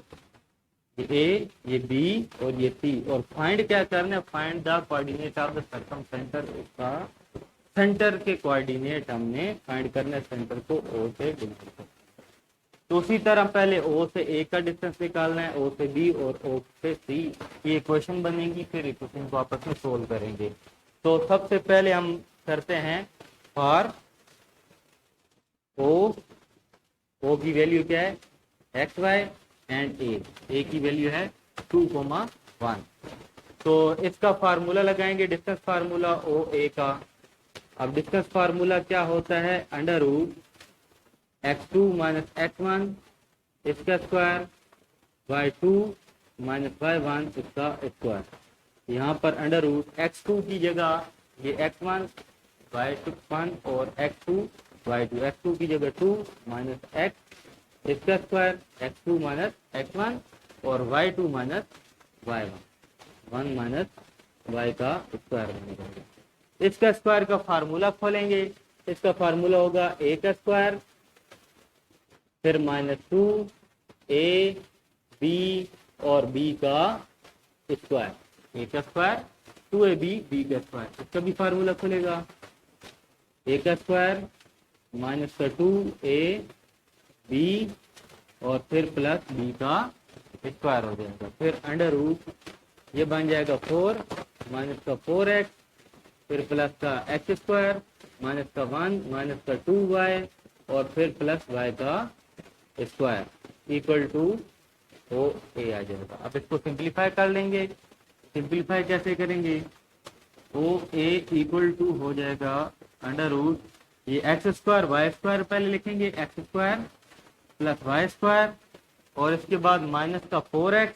ये ए, ये बी और ये सी, और फाइंड क्या करना है, find the coordinate of the circum centre, उसका सेंटर के कोऑर्डिनेट हमने फाइंड करना है, सेंटर को ओ से डिवाइड करना है। तो उसी तरह पहले ओ से ए का डिस्टेंस निकालना है, ओ से बी और ओ से सी, ये इक्वेशन बनेगी, फिर इक्वेशन को आपस में सोल्व करेंगे। तो सबसे पहले हम करते हैं फॉर ओ की वैल्यू क्या है एक्स वाई एंड ए की वैल्यू है 2,1, तो इसका फार्मूला लगाएंगे, डिस्टेंस फार्मूला ओ ए का। अब डिस्टेंस फार्मूला क्या होता है, under root x2 minus x1 इसका स्क्वायर, y2 माइनस y1 इसका स्क्वायर। यहाँ पर अंडर रूट x2 की जगह ये x1 y1 और x2 y2, x2 की जगह 2 माइनस x इसका स्क्वायर, x2 माइनस x1 और y2 minus y1, 1 minus y का स्क्वायर बनेगा। इसका स्क्वायर का फार्मूला खोलेंगे, इसका फार्मूला होगा a का स्क्वायर, फिर -2 a b और b का स्क्वायर, a का स्क्वायर 2ab b का स्क्वायर, इसका भी फार्मूला खुलेगा, a का स्क्वायर -2a b और फिर प्लस b का स्क्वायर हो जाएगा, फिर अंडर रूट ये बन जाएगा 4 माइनस का 4x, फिर प्लस का x स्क्वायर माइनस का 1 माइनस का 2y और फिर प्लस y का स्क्वायर इक्वल टू ओ ए आ जाएगा। अब इसको सिंप्लीफाई कर लेंगे, सिंप्लीफाई कैसे करेंगे, ओ ए इक्वल टू हो जाएगा अंडर रूट ये एक्स स्क्वायर वाई स्क्वायर पहले लिखेंगे, x square plus y square और इसके बाद माइनस का 4x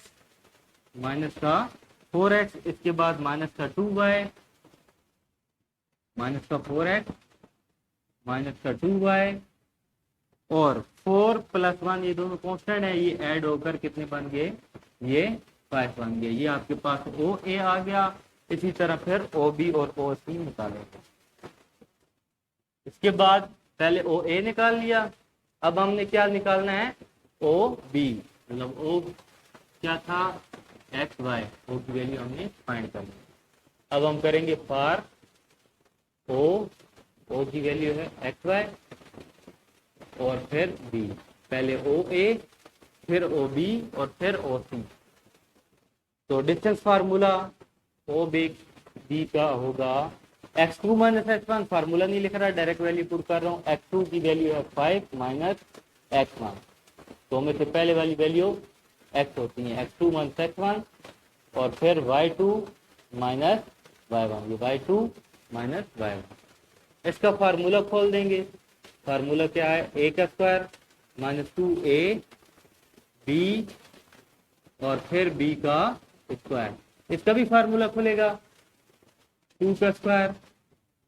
माइनस का 4x, इसके बाद माइनस का 2y माइनस का 4x माइनस का 2y और 4 प्लस 1 ये दोनों कांस्टेंट है, ये ऐड होकर कितने बन गए, ये 5 बन गए। ये आपके पास ओ ए आ गया। इसी तरह फिर ओ बी और ओ सी निकालेंगे। इसके बाद पहले ओ ए निकाल लिया, अब हमने क्या निकालना है ओ बी, मतलब ओ क्या था एक्स वाई, ओ की वैल्यू हमने फाइंड करनी है। अब हम करेंगे फॉर ओ की वैल्यू है एक्स वाई और फिर बी, पहले ओ ए फिर ओ बी और फिर ओ सी। तो डिस्टेंस फार्मूला ओ बी का होगा x2 माइनस x1 फार्मूला नहीं लिख रहा, डायरेक्ट वैल्यू पुट कर रहा हूँ। x2 की वैल्यू है 5 माइनस x1, तो में से पहले वाली वैल्यू x होती है, x2 माइनस x1 और फिर y2 माइनस y1, ये y2 माइनस y1। इसका फार्मूला खोल देंगे। फार्मूला क्या है, a का स्क्वायर माइनस 2a b और फिर b का स्क्वायर। इसका भी फार्मूला खुलेगा, 2 का स्क्वायर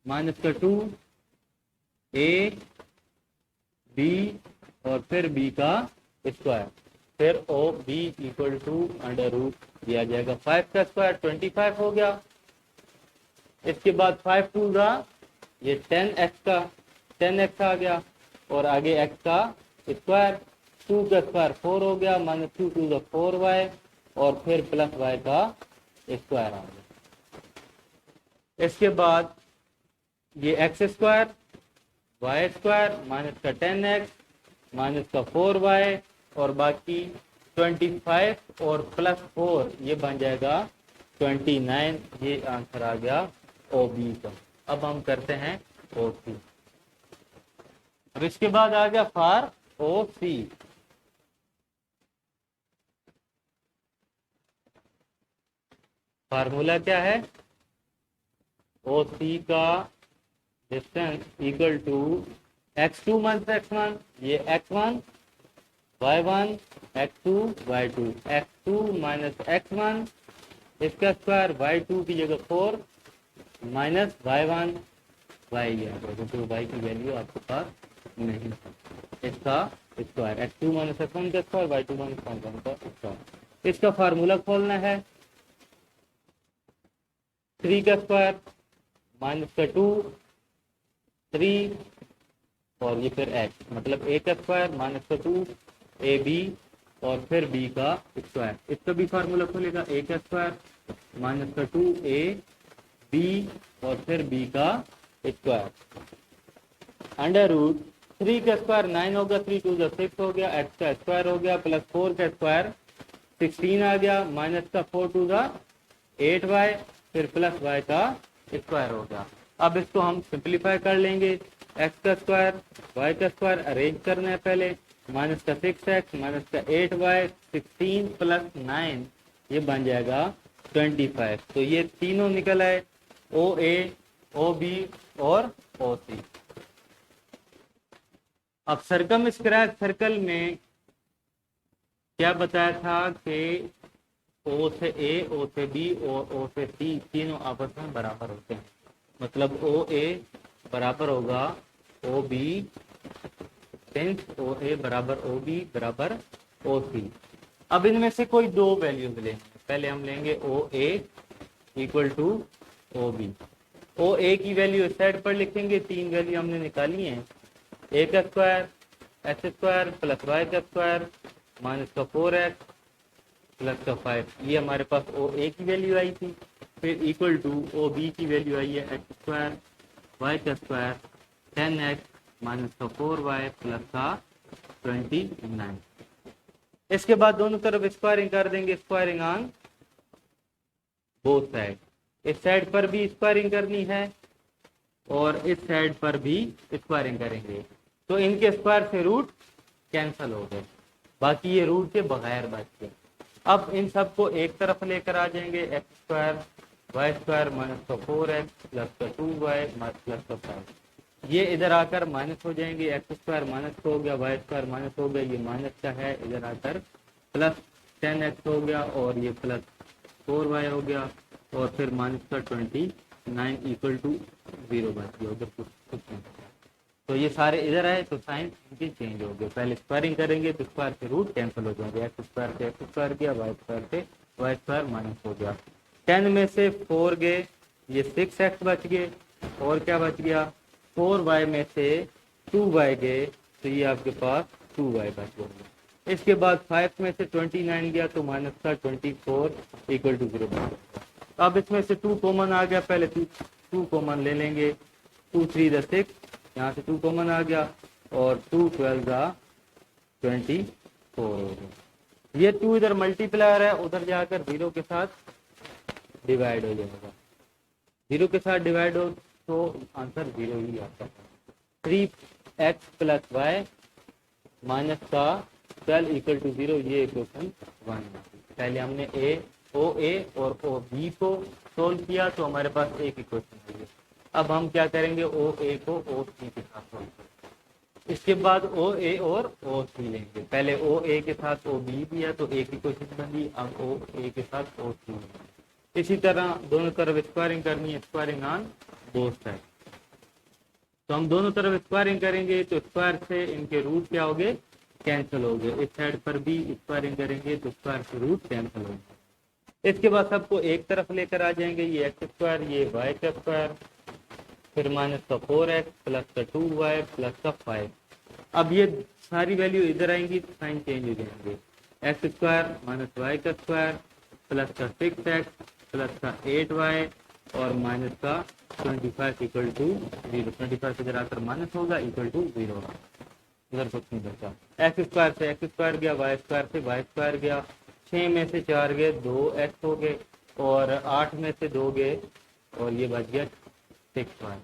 माइनस का 2 a b और फिर b का स्क्वायर, फिर O B equal to under root दिया जाएगा। 5 का स्क्वायर 25 हो गया। इसके बाद 5 टू का ये 10x आ गया और आगे x का स्क्वायर, 2 का स्क्वायर 4 हो गया माइनस 2 टू द 4y और फिर प्लस y का स्क्वायर आ गया। इसके बाद ये x square y square minus का 10x माइनस का 4y और बाकी 25 और प्लस 4 ये बन जाएगा 29। ये आंसर आ गया ओ बी का। अब हम करते हैं ओ सी। अब इसके बाद आ गया फॉर ओ सी। फार्मूला क्या है, ओ सी का distance equal to x2 minus x1, ये x1 y1 x2 y2, x2 minus x1 इसका स्क्वायर y2 की जगह 4 माइनस y1 y है, तो y की वैल्यू आपके पास नहीं है। इसका स्क्वायर x2 माइनस x1 का स्क्वायर y2 माइनस y1 का स्क्वायर। इसका फार्मूला खोलना है, 3 का स्क्वायर माइनस का 2 3 और ये फिर x, मतलब a का स्क्वायर माइनस का 2 ए बी और फिर b का स्क्वायर। इसका भी फार्मूला खोलेगा, a का स्क्वायर माइनस का 2 a b और फिर b का स्क्वायर अंडर रूट 3 का स्क्वायर 9 होगा, 3 टू 6 हो गया, x का स्क्वायर हो गया प्लस 4 का स्क्वायर 16 आ गया माइनस का 4 टू 8y फिर प्लस y का स्क्वायर हो गया। अब इसको हम सिंप्लीफाई कर लेंगे, x का स्क्वायर y का स्क्वायर अरेंज करना है पहले, माइनस का 6x माइनस का 8y 16 प्लस 9 ये बन जाएगा 25। तो ये तीनों निकल आए, ओ ए ओ बी और ओ सी। अब सर्कम स्क्वायर सर्कल में क्या बताया था कि ओ से ए ओ से बी और ओ से सी तीनों आपस में बराबर होते हैं, मतलब ओ ए बराबर होगा ओ बी सिंस ओ ए बराबर ओ बी बराबर ओ सी। अब इनमें से कोई दो वैल्यूज लेंगे, पहले हम लेंगे ओ ए इक्वल टू ओ बी। ओ ए की वैल्यू इस साइड पर लिखेंगे, 3 वैल्यू हमने निकाली हैं, ए का square x square plus y का स्क्वायर माइनस का 4x प्लस का 5, ये हमारे पास ओ ए की वैल्यू आई थी। फिर इक्वल टू ओ बी की वैल्यू आई है एक्स स्क्वायर वाई का स्क्वायर 10x माइनस का 4y प्लस का 29। इसके बाद दोनों तरफ स्क्वायरिंग कर देंगे, स्क्वायरिंग ऑन बोथ साइड। इस साइड पर भी स्क्वायरिंग करनी है और इस साइड पर भी स्क्वायरिंग करेंगे, तो इनके स्क्वायर से रूट कैंसल हो गए, बाकी ये रूट के बगैर बच गए। अब इन सबको एक तरफ लेकर आ जाएंगे, x square y square minus का 4x प्लस का 2y प्लस का 5, ये इधर आकर माइनस हो जाएंगे, एक्स स्क्वायर माइनस हो गया वाई स्क्वायर माइनस हो गया, ये माइनस का है इधर आकर प्लस 10x हो गया और ये प्लस 4y हो गया और फिर माइनस का 29 इक्वल टू 0 बच गया, उधर कुछ नहीं। तो ये सारे इधर आए तो साइन इनके चेंज हो गए, पहले स्क्वायरिंग करेंगे तो स्क्वायर से रूट कैंसिल हो जाएंगे, एक्स स्क्वायर से एक्स स्क्वायर गया, वाई स्क्वायर से वाई स्क्वायर माइनस हो गया। 10 में से 4 गए, ये 6x बच गए और क्या बच गया, 4y में से 2y गए तो ये आपके पास 2y बच गया। इसके बाद 5 में से 29 गया तो माइनस का 24 इक्वल टू 0 बच गया। अब इसमें से 2 कॉमन आ गया, पहले 2 कॉमन ले लेंगे, 2 3 द 6, यहाँ से 2 कॉमन आ गया और 2 12 का 24 हो गया। ये 2 इधर मल्टीप्लायर है, उधर जाकर 0 के साथ डिवाइड हो जाएगा, 0 के साथ डिवाइड तो आंसर 0 ही आता है। 3x प्लस वाई माइनस का 12 इक्वल टू 0, ये इक्वेशन 1। पहले हमने ओ ए और ओ बी को सोल्व किया तो हमारे पास एक इक्वेशन है। अब हम क्या करेंगे, ओ ए को ओ सी के साथ सोल्व करेंगे। इसके बाद ओ ए और ओ सी लेंगे। पहले ओ ए के साथ ओ बी भी है तो एक इक्वेशन बनी, अब ओ ए के साथ ओ सी। इसी तरह दोनों तरफ स्क्वायरिंग करनी है, स्क्वायरिंग ऑन बोथ साइड। तो हम दोनों तरफ स्क्वायरिंग करेंगे तो स्क्वायर से इनके रूट क्या हो गए, कैंसिल हो गए। इस साइड पर भी स्क्वायरिंग करेंगे तो स्क्वायर से रूट कैंसिल हो गए। इसके बाद सबको एक तरफ लेकर आ जाएंगे, ये एक्स स्क्वायर, ये वाई का स्क्वायर, फिर माइनस का 4x प्लस का 2y प्लस का 5। अब ये सारी वैल्यू इधर आएंगी तो साइन चेंज हो जाएंगे। एक्स स्क्वायर माइनस वाई का स्क्वायर प्लस का 6x प्लस का 8y और माइनस का 25 इक्वल टू 0। 25 इधर आकर माइनस होगा, इक्वल टू 0 होगा, इधर कुछ नहीं बचा। एक्स स्क्वायर से एक्स स्क्वायर गया, वाई स्क्वायर से वाई स्क्वायर गया, 6 में से 4 गए, 2x हो गए, और 8 में से 2 गए और ये बच गया 6y।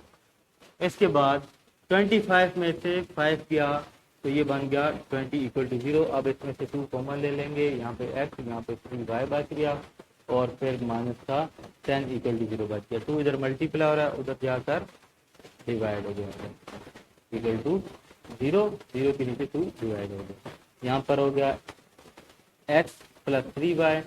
इसके बाद 25 में से 5 गया तो ये बन गया 20 इक्वल टू 0। अब इसमें से 2 कॉमन ले लेंगे, यहाँ पे x, यहाँ पे 3y बच गया, और फिर माइनस का 10 इक्वल टू 0 बच गया। 2 इधर मल्टीप्लाई हो रहा है, उधर जाकर डिवाइड हो गया, इक्वल टू 0, 0 के नीचे 2 डिवाइड हो गया। यहाँ पर हो गया x plus 3y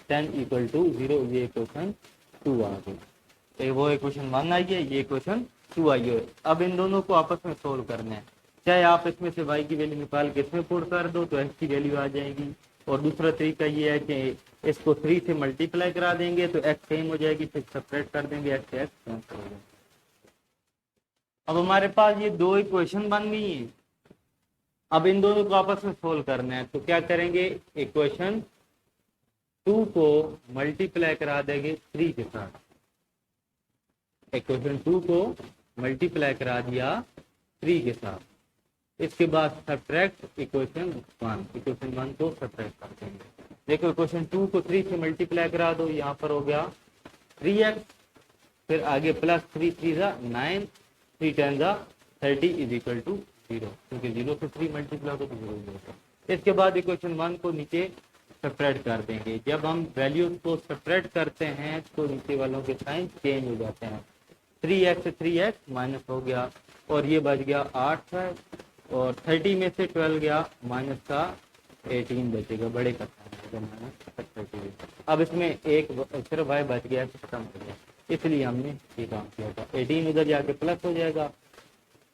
10 equal to 0, ये इक्वेशन 2 आ गई। वो इक्वेशन 1 आई है, ये इक्वेशन 2 आई है। अब इन दोनों को आपस में सोल्व करना है। चाहे आप इसमें से y की वैल्यू निकाल के इसमें पुट कर दो तो x की वैल्यू आ जाएगी, और दूसरा तरीका ये है कि इसको 3 से मल्टीप्लाई करा देंगे तो x सेम हो जाएगी, फिर सेपरेट कर देंगे, x से x कैंसिल हो जाएगा। अब हमारे पास ये दो इक्वेशन बन गई हैं। अब इन दोनों को आपस में सोल्व करना है तो क्या करेंगे, इक्वेशन 2 को मल्टीप्लाई करा देंगे 3 के साथ। इक्वेशन 2 को मल्टीप्लाई करा दिया 3 के साथ। इसके बाद सब्ट्रैक्ट इक्वेशन 1, इक्वेशन 1 को सब्ट्रैक्ट कर देंगे। देखो इक्वेशन 2 को 3 से मल्टीप्लाई करा दो, यहाँ पर हो गया 3x, फिर आगे प्लस 3 3 9, 3 10 30 इज इक्वल टू 0, क्योंकि 0 से 3 मल्टीप्लाई हो तो 0 होगा। इसके बाद इक्वेशन 1 को नीचे सेपरेट कर देंगे। जब हम वैल्यूज को सेपरेट करते हैं तो नीचे वालों के साइन चेंज हो जाते हैं। 3x माइनस हो गया, और ये बच गया 8 है, और 30 में से 12 गया, माइनस का 18 बचेगा, बड़े का माइनस 30। अब इसमें एक सिर्फ y बच गया तो खत्म हो गया, इसलिए हमने ये काम किया था। 18 उधर जाके प्लस हो जाएगा,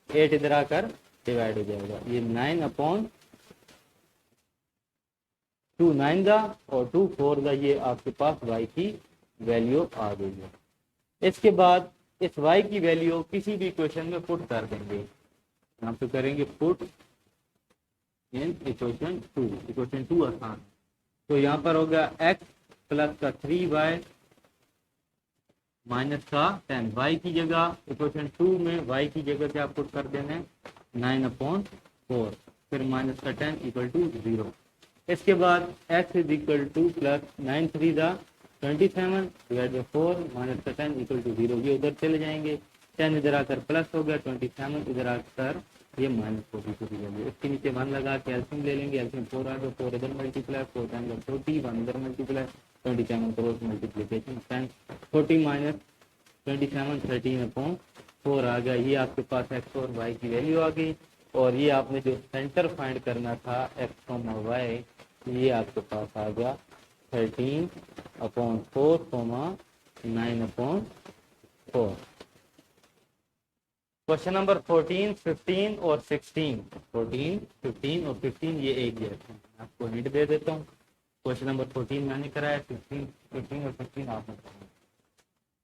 8 इधर आकर डिवाइड हो जाएगा, ये 9/2 9 दा और 2 4 दा, ये आपके पास y की वैल्यू आ गई है। इसके बाद इस y की वैल्यू किसी भी इक्वेशन में पुट कर देंगे। यहाँ पे करेंगे पुट इन इक्वेशन 2, इक्वेशन 2 आसान। तो यहाँ पर हो गया x प्लस का 3y माइनस का 10, y की जगह इक्वेशन 2 में y की जगह क्या पुट कर देना है 9/4, फिर माइनस का 10 इक्वल टू 0। इसके बाद x is equal two plus 9 3 27 divide by 4 minus का 10 इक्वल टू 0, ये उधर चले जाएंगे, 10 इधर आकर प्लस हो गया, 27 इधर आकर ये माइनस हो गई। इसके नीचे 1 लगा के एल्सियम ले लेंगे, एल्सियम 4 आ गया, 4 इधर मल्टीप्लाई, 4 टाइम्स 40, 1 इधर मल्टीप्लाई, 27 क्रॉस मल्टीप्लिकेशन 10, 40 माइनस 27 13/4 आ गया। ये आपके पास x और y की वैल्यू आ गई, और ये आपने जो सेंटर फाइंड करना था x, y, ये आपके पास आ गया 13/4, 9/4। क्वेश्चन नंबर 14, 15 और 16, 14, 15 और 15 ये एक जैसे। आपको हिंट दे देता हूँ, क्वेश्चन नंबर 14 मैंने कराया, 15 और 16 आपने कराया।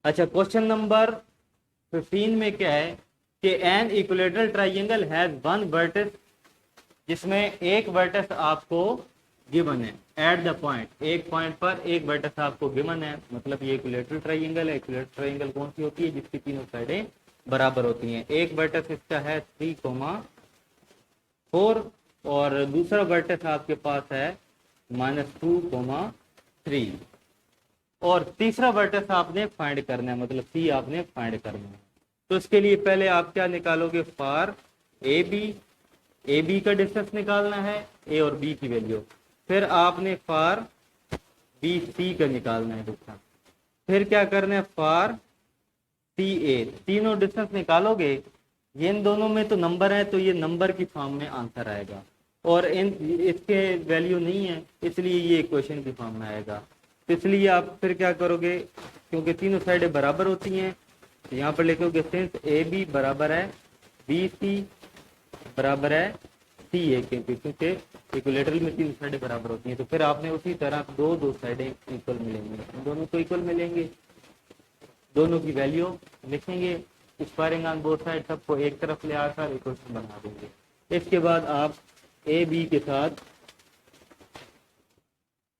अच्छा, क्वेश्चन नंबर 15 में क्या है कि an equilateral triangle has one vertex, जिसमें एक वर्टेक्स आपको गिवन है एट द पॉइंट, एक पॉइंट पर एक वर्टेक्स आपको गिवन है, मतलब ये इक्विलेटरल ट्राइंगल है। इक्विलेटरल ट्राइंगल कौन सी होती है, जिसकी तीनों साइडें बराबर होती हैं। एक वर्टेक्स इसका है 3,4 और दूसरा वर्टेक्स आपके पास है -2,3, और तीसरा वर्टेक्स आपने फाइंड करना है, मतलब सी आपने फाइंड करना है। तो इसके लिए पहले आप क्या निकालोगे, फॉर ए बी का डिस्टेंस निकालना है, ए और बी की वैल्यू। फिर आपने फॉर बी सी का निकालना है डिस्टेंस। फिर क्या करना है, फॉर सी ए। तीनों डिस्टेंस निकालोगे, ये इन दोनों में तो नंबर है तो ये नंबर की फॉर्म में आंसर आएगा, और इन इसके वैल्यू नहीं है इसलिए ये इक्वेशन की फॉर्म में आएगा। तो इसलिए आप फिर क्या करोगे, क्योंकि तीनों साइडें बराबर होती हैं, तो यहाँ पर लिखोगे सिंस ए बी बराबर है बी सी बराबर है सी ए के, क्योंकि इक्विलेटरल में तीनों साइडें बराबर होती हैं। तो फिर आपने उसी तरह दो साइडें इक्वल मिलेंगी, दोनों को इक्वल मिलेंगे, दोनों की वैल्यू लिखेंगे, स्क्वायरिंग ऑन बोथ साइड, सबको एक तरफ ले आकर इक्वेशन बना देंगे। इसके बाद आप ए बी के साथ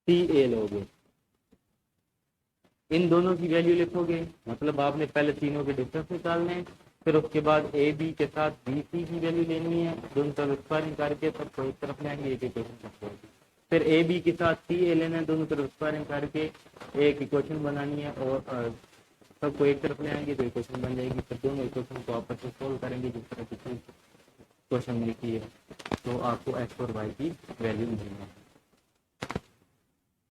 सी ए लोगे, इन दोनों की वैल्यू लिखोगे, मतलब आपने पहले तीनों के डिफरेंस निकालने हैं, फिर उसके बाद ए बी के साथ बी सी की वैल्यू लेनी है, दोनों तरफ स्क्वायरिंग करके सबको एक तरफ लेंगे, एक इक्वेशन सबको। फिर ए बी के साथ सी ए लेना है, दोनों तरफ स्क्वायरिंग करके एक इक्वेशन बनानी है, और सबको एक तरफ ले आएंगे तो इक्वेशन बन जाएगी। फिर दोनों इक्वेशन को आपस में सोल्व करेंगे जिस तरह की क्वेश्चन में लिखी है, तो आपको एक्स और वाई की वैल्यू मिलेगी।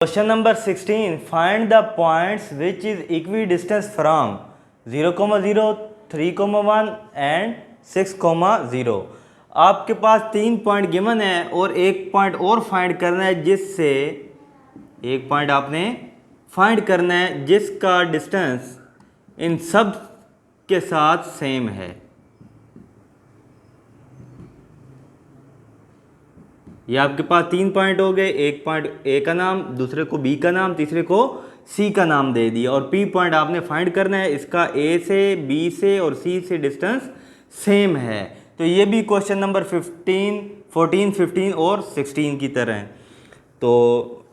Question number 16, find the points which is equi distance from 0,0, 3,1 and 6,0। आपके पास 3 पॉइंट गिवन है और एक पॉइंट और फाइंड करना है, जिससे एक पॉइंट आपने फाइंड करना है जिसका डिस्टेंस इन सब के साथ सेम है। ये आपके पास 3 पॉइंट हो गए, एक पॉइंट ए का नाम, दूसरे को बी का नाम, तीसरे को सी का नाम दे दिया, और पी पॉइंट आपने फाइंड करना है, इसका ए से बी से और सी से डिस्टेंस सेम है। तो ये भी क्वेश्चन नंबर 14, 15 और 16 की तरह है। तो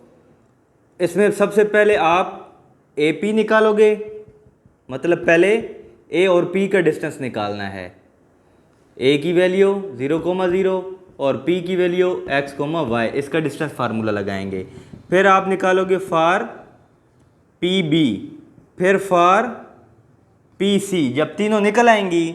इसमें सबसे पहले आप ए पी निकालोगे, मतलब पहले ए और पी का डिस्टेंस निकालना है। ए की वैल्यू 0,0 और p की वैल्यू x, y, इसका डिस्टेंस फार्मूला लगाएंगे। फिर आप निकालोगे फॉर पी बी, फिर फॉर पी सी। जब तीनों निकल आएंगी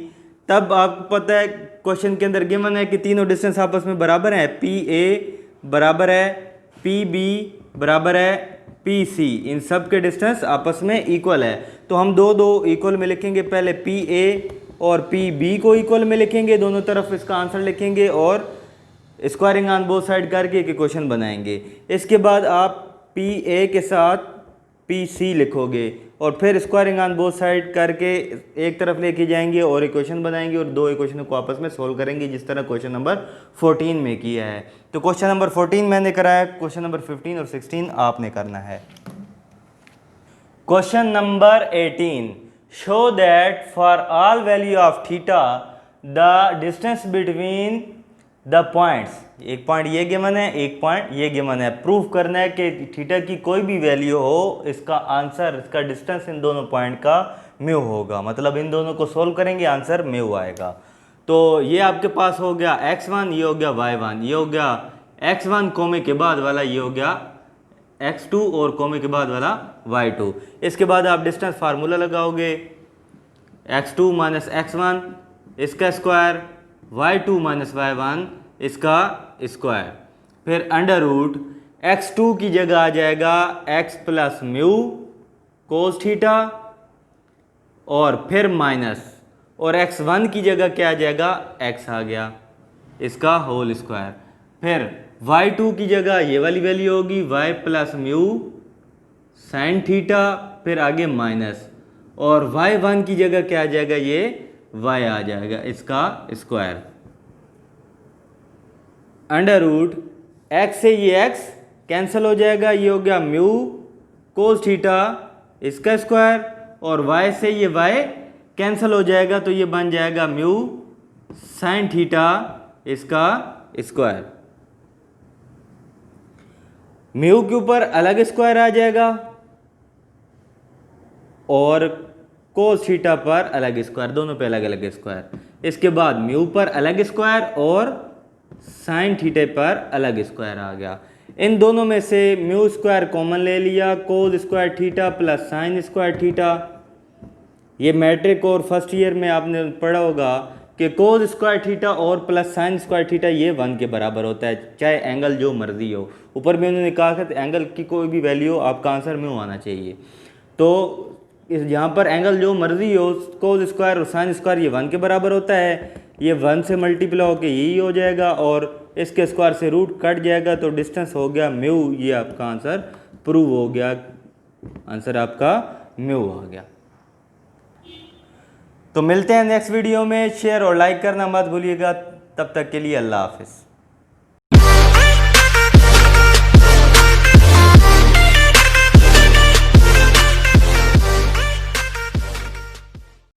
तब आपको पता है क्वेश्चन के अंदर गिवन है कि तीनों डिस्टेंस आपस में बराबर हैं, पी ए बराबर है पी बी बराबर है पी सी, इन सब के डिस्टेंस आपस में इक्वल है। तो हम दो इक्वल में लिखेंगे, पहले पी ए और पी बी को इक्वल में लिखेंगे, दोनों तरफ इसका आंसर लिखेंगे और स्क्वायरिंग ऑन बोथ साइड करके एक इक्वेशन बनाएंगे। इसके बाद आप पी ए के साथ पी सी लिखोगे और फिर स्क्वायरिंग ऑन बोथ साइड करके एक तरफ लेके जाएंगे और इक्वेशन बनाएंगे और दो इक्वेशन को आपस में सोल्व करेंगे, जिस तरह क्वेश्चन नंबर 14 में किया है। तो क्वेश्चन नंबर 14 मैंने कराया, क्वेश्चन नंबर 15 और 16 आपने करना है। Question number 18, show that for all value of theta the distance between the points, एक पॉइंट ये गिवन है, एक पॉइंट ये गिवन है, प्रूव करना है कि थीटा की कोई भी वैल्यू हो, इसका आंसर, इसका डिस्टेंस इन दोनों पॉइंट का म्यू होगा, मतलब इन दोनों को सोल्व करेंगे आंसर म्यू आएगा। तो ये आपके पास हो गया x1, ये हो गया y1, ये हो गया x1 कोमे के बाद वाला, ये हो गया x2 और कोमे के बाद वाला y2। इसके बाद आप डिस्टेंस फार्मूला लगाओगे, x2 माइनस x1 इसका स्क्वायर, y2 माइनस y1 इसका स्क्वायर, फिर अंडर रूट x2 की जगह आ जाएगा x plus mu cos theta, और फिर माइनस, और x1 की जगह क्या आ जाएगा, x आ गया, इसका होल स्क्वायर। फिर y2 की जगह ये वाली वैल्यू होगी y plus mu sine theta, फिर आगे माइनस, और y1 की जगह क्या आ जाएगा, ये y आ जाएगा, इसका स्क्वायर, अंडर रूट x से ये x कैंसिल हो जाएगा, ये हो गया म्यू कोस थीटा इसका स्क्वायर, और y से ये y कैंसिल हो जाएगा, तो ये बन जाएगा म्यू साइन थीटा इसका स्क्वायर। म्यू के ऊपर अलग स्क्वायर आ जाएगा और कोस थीटा पर अलग स्क्वायर, दोनों पे अलग अलग स्क्वायर। इसके बाद म्यू पर अलग स्क्वायर और साइन थीटे पर अलग स्क्वायर आ गया। इन दोनों में से म्यू स्क्वायर कॉमन ले लिया, cos square theta plus sine square theta, ये मैट्रिक और फर्स्ट ईयर में आपने पढ़ा होगा कि कोस स्क्वायर थीटा और प्लस साइन स्क्वायर थीटा ये 1 के बराबर होता है, चाहे एंगल जो मर्जी हो। ऊपर में उन्होंने कहा कि एंगल की कोई भी वैल्यू आपका आंसर में आना चाहिए। तो इस यहाँ पर एंगल जो मर्जी हो, कोस स्क्वायर और साइन स्क्वायर ये 1 के बराबर होता है। ये 1 से मल्टीप्लाई होकर यही हो जाएगा और इसके स्क्वायर से रूट कट जाएगा, तो डिस्टेंस हो गया म्यू। ये आपका आंसर प्रूव हो गया, आंसर आपका म्यू हो गया। तो मिलते हैं नेक्स्ट वीडियो में। शेयर और लाइक करना मत भूलिएगा। तब तक के लिए अल्लाह हाफिज़।